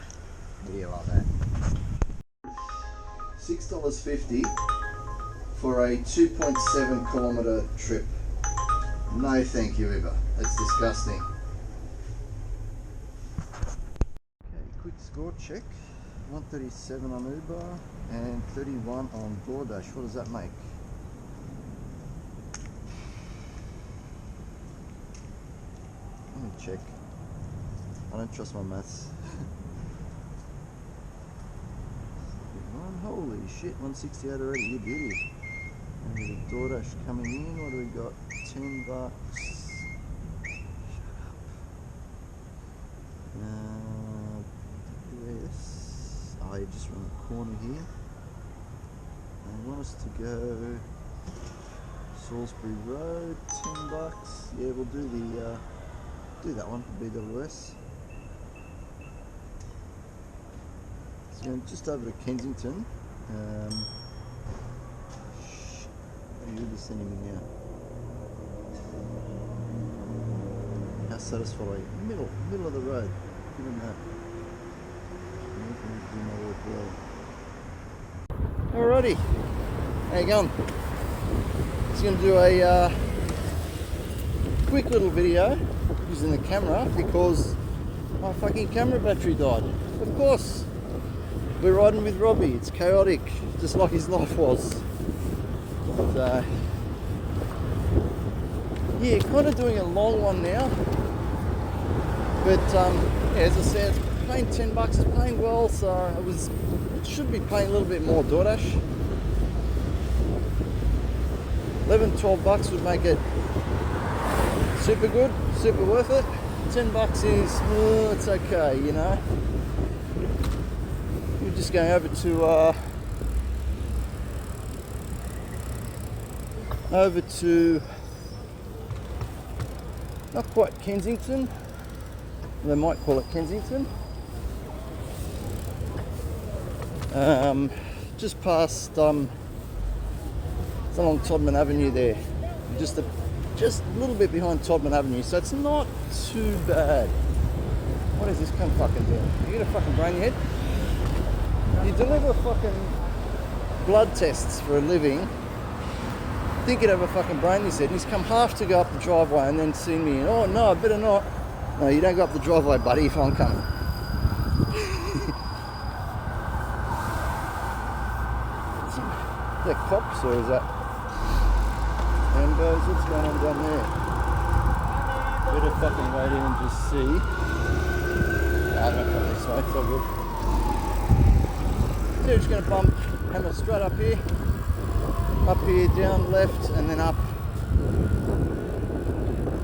Yeah, like that. $6.50 for a 2.7 kilometre trip. No thank you, Uber. That's disgusting. Okay, quick score check. 137 on Uber and 31 on Doordash. What does that make? Let me check. I don't trust my maths. Holy shit, 168 already, you beauty. And we got Doordash coming in. What do we got? $10. Shut up. Yes. Oh, you just run the corner here. They want us to go Salisbury Road, $10. Yeah, we'll do that one for BWS. So just over to Kensington. You'll be sending me now. How satisfied are you? Middle of the road. Give him that. Alrighty. How you going? Just going to do a quick little video using the camera because my fucking camera battery died. Of course. We're riding with Robbie. It's chaotic, just like his life was. So, yeah, kind of doing a long one now. But yeah, as I said, it's paying $10. It's paying well, so it should be paying a little bit more. Doordash, $11-12 would make it super good, super worth it. $10 is it's okay, you know. We're just going over to not quite Kensington. They might call it Kensington. Just past along Todman Avenue there. Just a little bit behind Todman Avenue, so it's not too bad. What is this cunt fucking doing? You got a fucking brain in your head? You deliver fucking blood tests for a living. Think you'd have a fucking brain in his head. He's come half to go up the driveway and then seen me and, oh no, I better not. No, you don't go up the driveway, buddy, if I'm coming. Is that cops or is that Ambos? What's going on down there? Better fucking wait in and just see. I don't know this way, it's all good. So we're just going to bump hammer straight up here. up here, down left, and then up.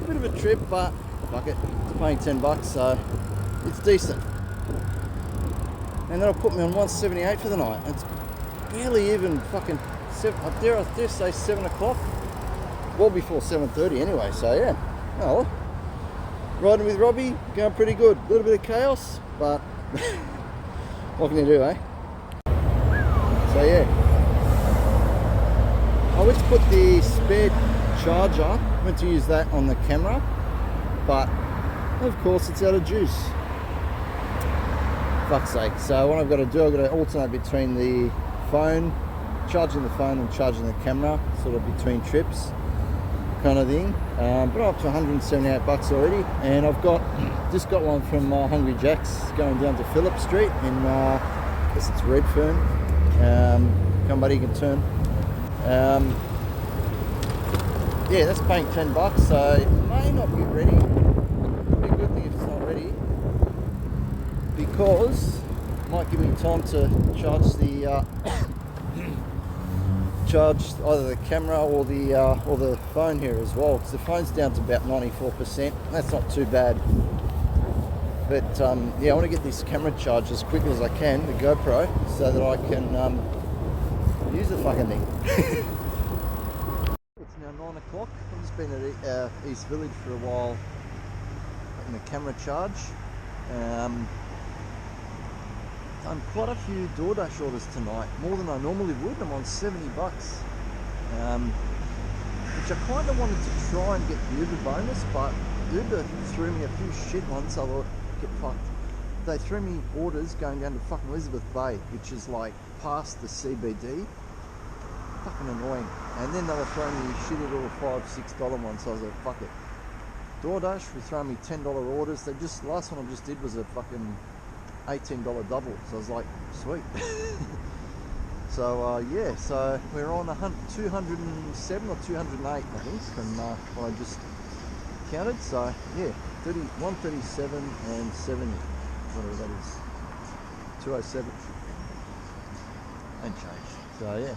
Bit of a trip, but fuck it, it's paying $10, so it's decent. And that'll put me on 178 for the night. It's barely even fucking I dare say 7 o'clock. Well before 7:30 anyway, so yeah. Oh, riding with Robbie, going pretty good. A little bit of chaos, but what can you do, eh? So yeah. I went to put the spare charger, went to use that on the camera, but of course it's out of juice. Fuck's sake. So what I've got to do, I've got to alternate between the phone, charging the phone and charging the camera, sort of between trips kind of thing. But I'm up to $178 already, and I've just got one from Hungry Jack's going down to Phillip Street in, I guess it's Redfern. Come buddy, you can turn. Yeah, that's paying $10, so it may not be ready. It'll be a good thing if it's not ready, because it might give me time to charge the charge either the camera or the phone here as well, because the phone's down to about 94%. That's not too bad. But yeah, I want to get this camera charged as quickly as I can, the GoPro, so that I can use the fucking thing. It's now 9 o'clock. I've just been at East Village for a while getting the camera charge. Done quite a few DoorDash orders tonight, more than I normally would. I'm on $70, which I kind of wanted to try and get the Uber bonus, but Uber threw me a few shit ones, so I thought, get fucked. They threw me orders going down to fucking Elizabeth Bay, which is like past the CBD. Fucking annoying. And then they were throwing me shitty little $5, $6 ones, so I was like, fuck it. DoorDash was throwing me $10 orders. Last one I just did was a fucking $18 double, so I was like, sweet. So yeah, so we're on 207 or 208, I think, from what I just counted. So yeah, 137 and 70, whatever that is, 207 and change. So yeah,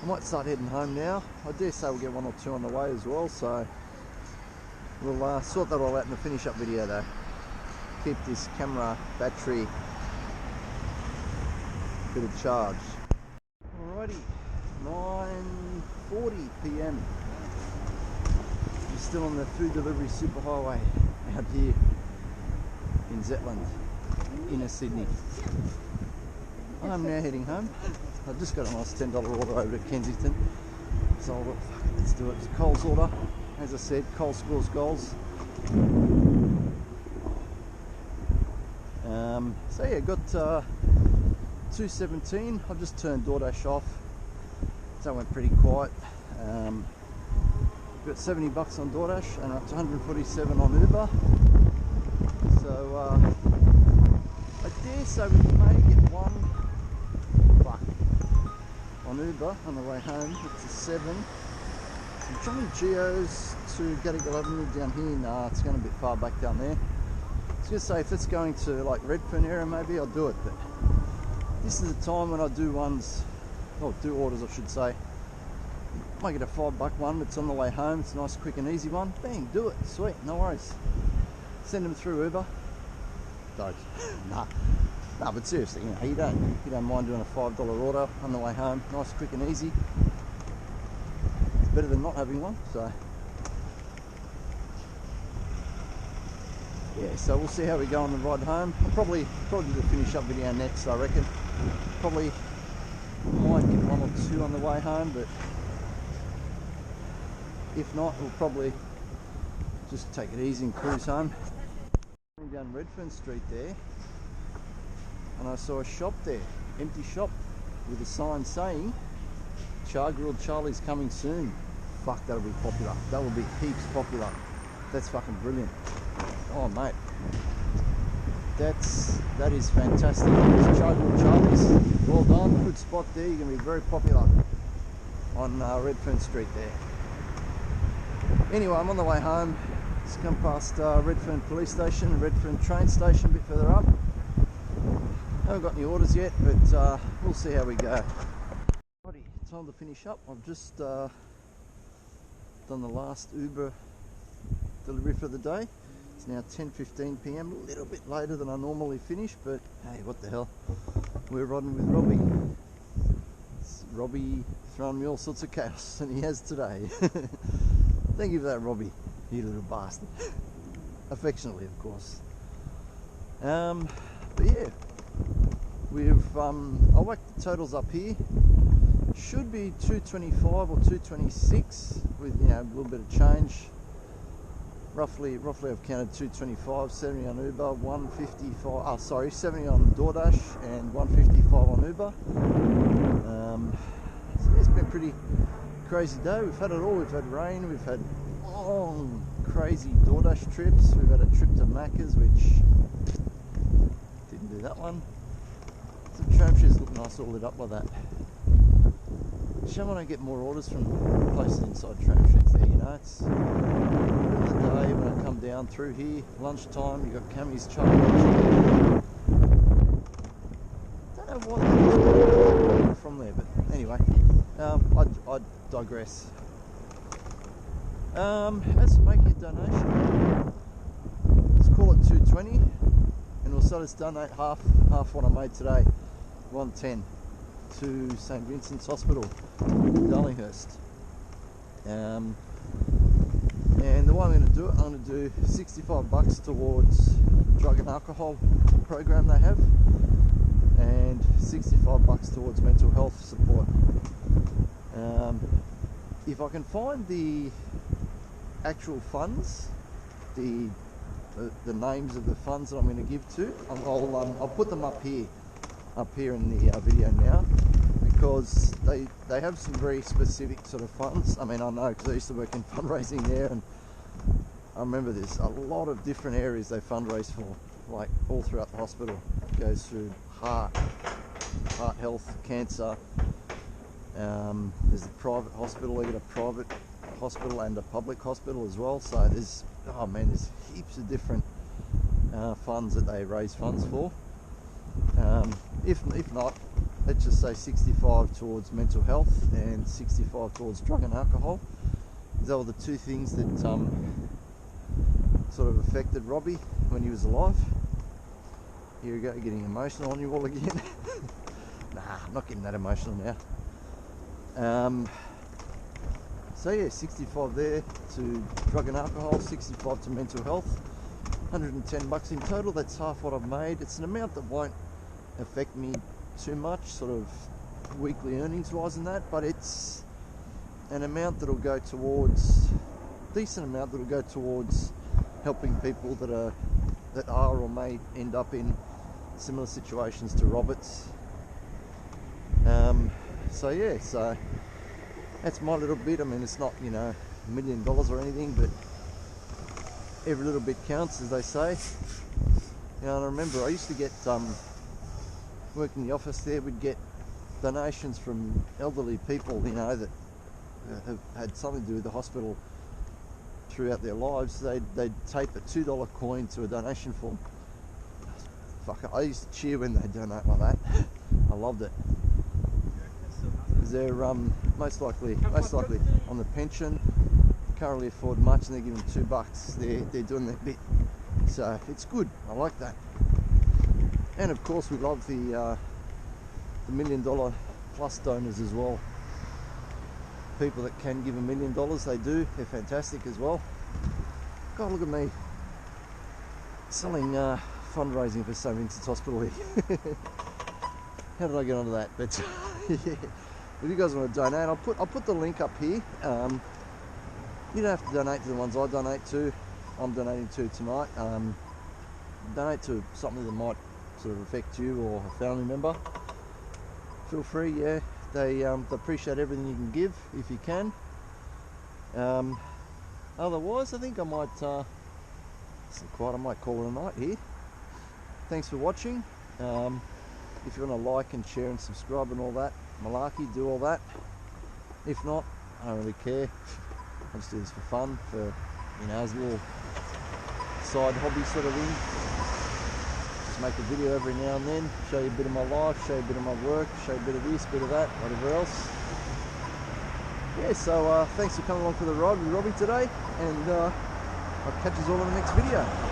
I might start heading home now. I dare say we'll get one or two on the way as well, so we'll sort that all out in the finish up video though. Keep this camera battery bit of charge. Alrighty, 9:40 PM. I'm still on the food delivery superhighway out here in Zetland, inner Sydney. I'm now heading home. I just got a nice $10 order over to Kensington, so I thought, fuck it, let's do it. It's a Coles order. As I said, Coles scores goals. So yeah, got 217. I've just turned DoorDash off, so it went pretty quiet. Got $70 on DoorDash and up to 147 on Uber. So I dare say we may get one on Uber on the way home. It's a 7. From Johnny Geo's to Gadigal Avenue down here. Nah, it's going a bit far back down there. I was going to say, if it's going to like Redfern area, maybe I'll do it, but this is the time when I do orders I should say. Might get a $5 one, it's on the way home, it's a nice quick and easy one. Bang, do it, sweet, no worries. Send them through Uber. Don't. Nah, but seriously, you don't mind doing a $5 order on the way home, nice, quick and easy. It's better than not having one, so. Yeah, so we'll see how we go on the ride home. I'll probably do the finish up video next, I reckon. Probably might get one or two on the way home, but if not, we'll probably just take it easy and cruise home. Going down Redfern Street there, and I saw a shop there, empty shop, with a sign saying Char Grilled Charlie's coming soon. Fuck, that'll be popular. That will be heaps popular. That's fucking brilliant. Oh mate, that is fantastic. It's Char Grilled Charlie's. Well done, good spot there. You're gonna be very popular on Redfern Street there. Anyway, I'm on the way home. Just come past Redfern Police Station, Redfern train station a bit further up. Haven't got any orders yet, but we'll see how we go. time to finish up. I've just done the last Uber delivery for the day. It's now 10:15 p.m, a little bit later than I normally finish, but hey, what the hell, we're riding with Robbie. It's Robbie throwing me all sorts of chaos, and he has today. Thank you for that, Robbie, you little bastard. Affectionately, of course. But yeah, we've I'll whack the totals up here. Should be 225 or 226 with, you know, a little bit of change. Roughly I've counted 225, 70 on Uber, 155, 70 on DoorDash and 155 on Uber. So it's been a pretty crazy day. We've had it all. We've had rain, we've had long crazy DoorDash trips. We've had a trip to Macca's, which didn't do that one. Some tram shoes look nice all lit up like that. Shame I don't get more orders from places inside tram sheds there, you know. It's middle of the day when I come down through here, lunchtime, you got Cammy's chocolate. Don't know why they're from there, but anyway, I digress. As for making a donation, let's call it 220, and we'll just donate half what I made today, 110. To St. Vincent's Hospital, Darlinghurst. And the way I'm going to do it, I'm going to do $65 towards the drug and alcohol program they have, and $65 towards mental health support. If I can find the actual funds, the names of the funds that I'm going to give to, I'll put them up here in the video now, because they have some very specific sort of funds. I mean, I know because I used to work in fundraising there, and I remember there's a lot of different areas they fundraise for, like all throughout the hospital. It goes through heart health, cancer. There's a private hospital. They got a private hospital and a public hospital as well. So there's heaps of different funds that they raise funds for. If not, let's just say 65 towards mental health and 65 towards drug and alcohol. Those were the two things that sort of affected Robbie when he was alive. Here we go, getting emotional on you all again. Nah, I'm not getting that emotional now. So yeah, 65 there to drug and alcohol, 65 to mental health, $110 in total. That's half what I've made. It's an amount that won't affect me too much, sort of weekly earnings wise and that, but it's an amount that'll go towards, decent amount that'll go towards helping people that are or may end up in similar situations to Robert's. So yeah, so that's my little bit. I mean, it's not, you know, $1 million or anything, but every little bit counts, as they say. You know, and I remember I used to get working in the office there, we'd get donations from elderly people, you know, that have had something to do with the hospital throughout their lives. They'd tape a $2 coin to a donation form. Fuck, I used to cheer when they donate like that. I loved it. Because they're most likely on the pension, can't really afford much, and they're giving $2. They're doing their bit. So it's good. I like that. And of course, we love the $1 million plus donors as well. People that can give $1 million, they do. They're fantastic as well. God, look at me selling fundraising for St. Vincent's Hospital here. How did I get onto that? But yeah, if you guys want to donate, I'll put the link up here. You don't have to donate to the ones I donate to. I'm donating to tonight. Donate to something that might sort of affect you or a family member. Feel free, yeah. They appreciate everything you can give if you can. Otherwise, I think I might call it a night here. Thanks for watching. If you want to like and share and subscribe and all that malarkey, do all that. If not, I don't really care. I just do this for fun, for, you know, as a little side hobby sort of thing. Just make a video every now and then, show you a bit of my life, show you a bit of my work, show you a bit of this, bit of that, whatever else. yeah, so thanks for coming along for the ride with Robbie today, and I'll catch you all in the next video.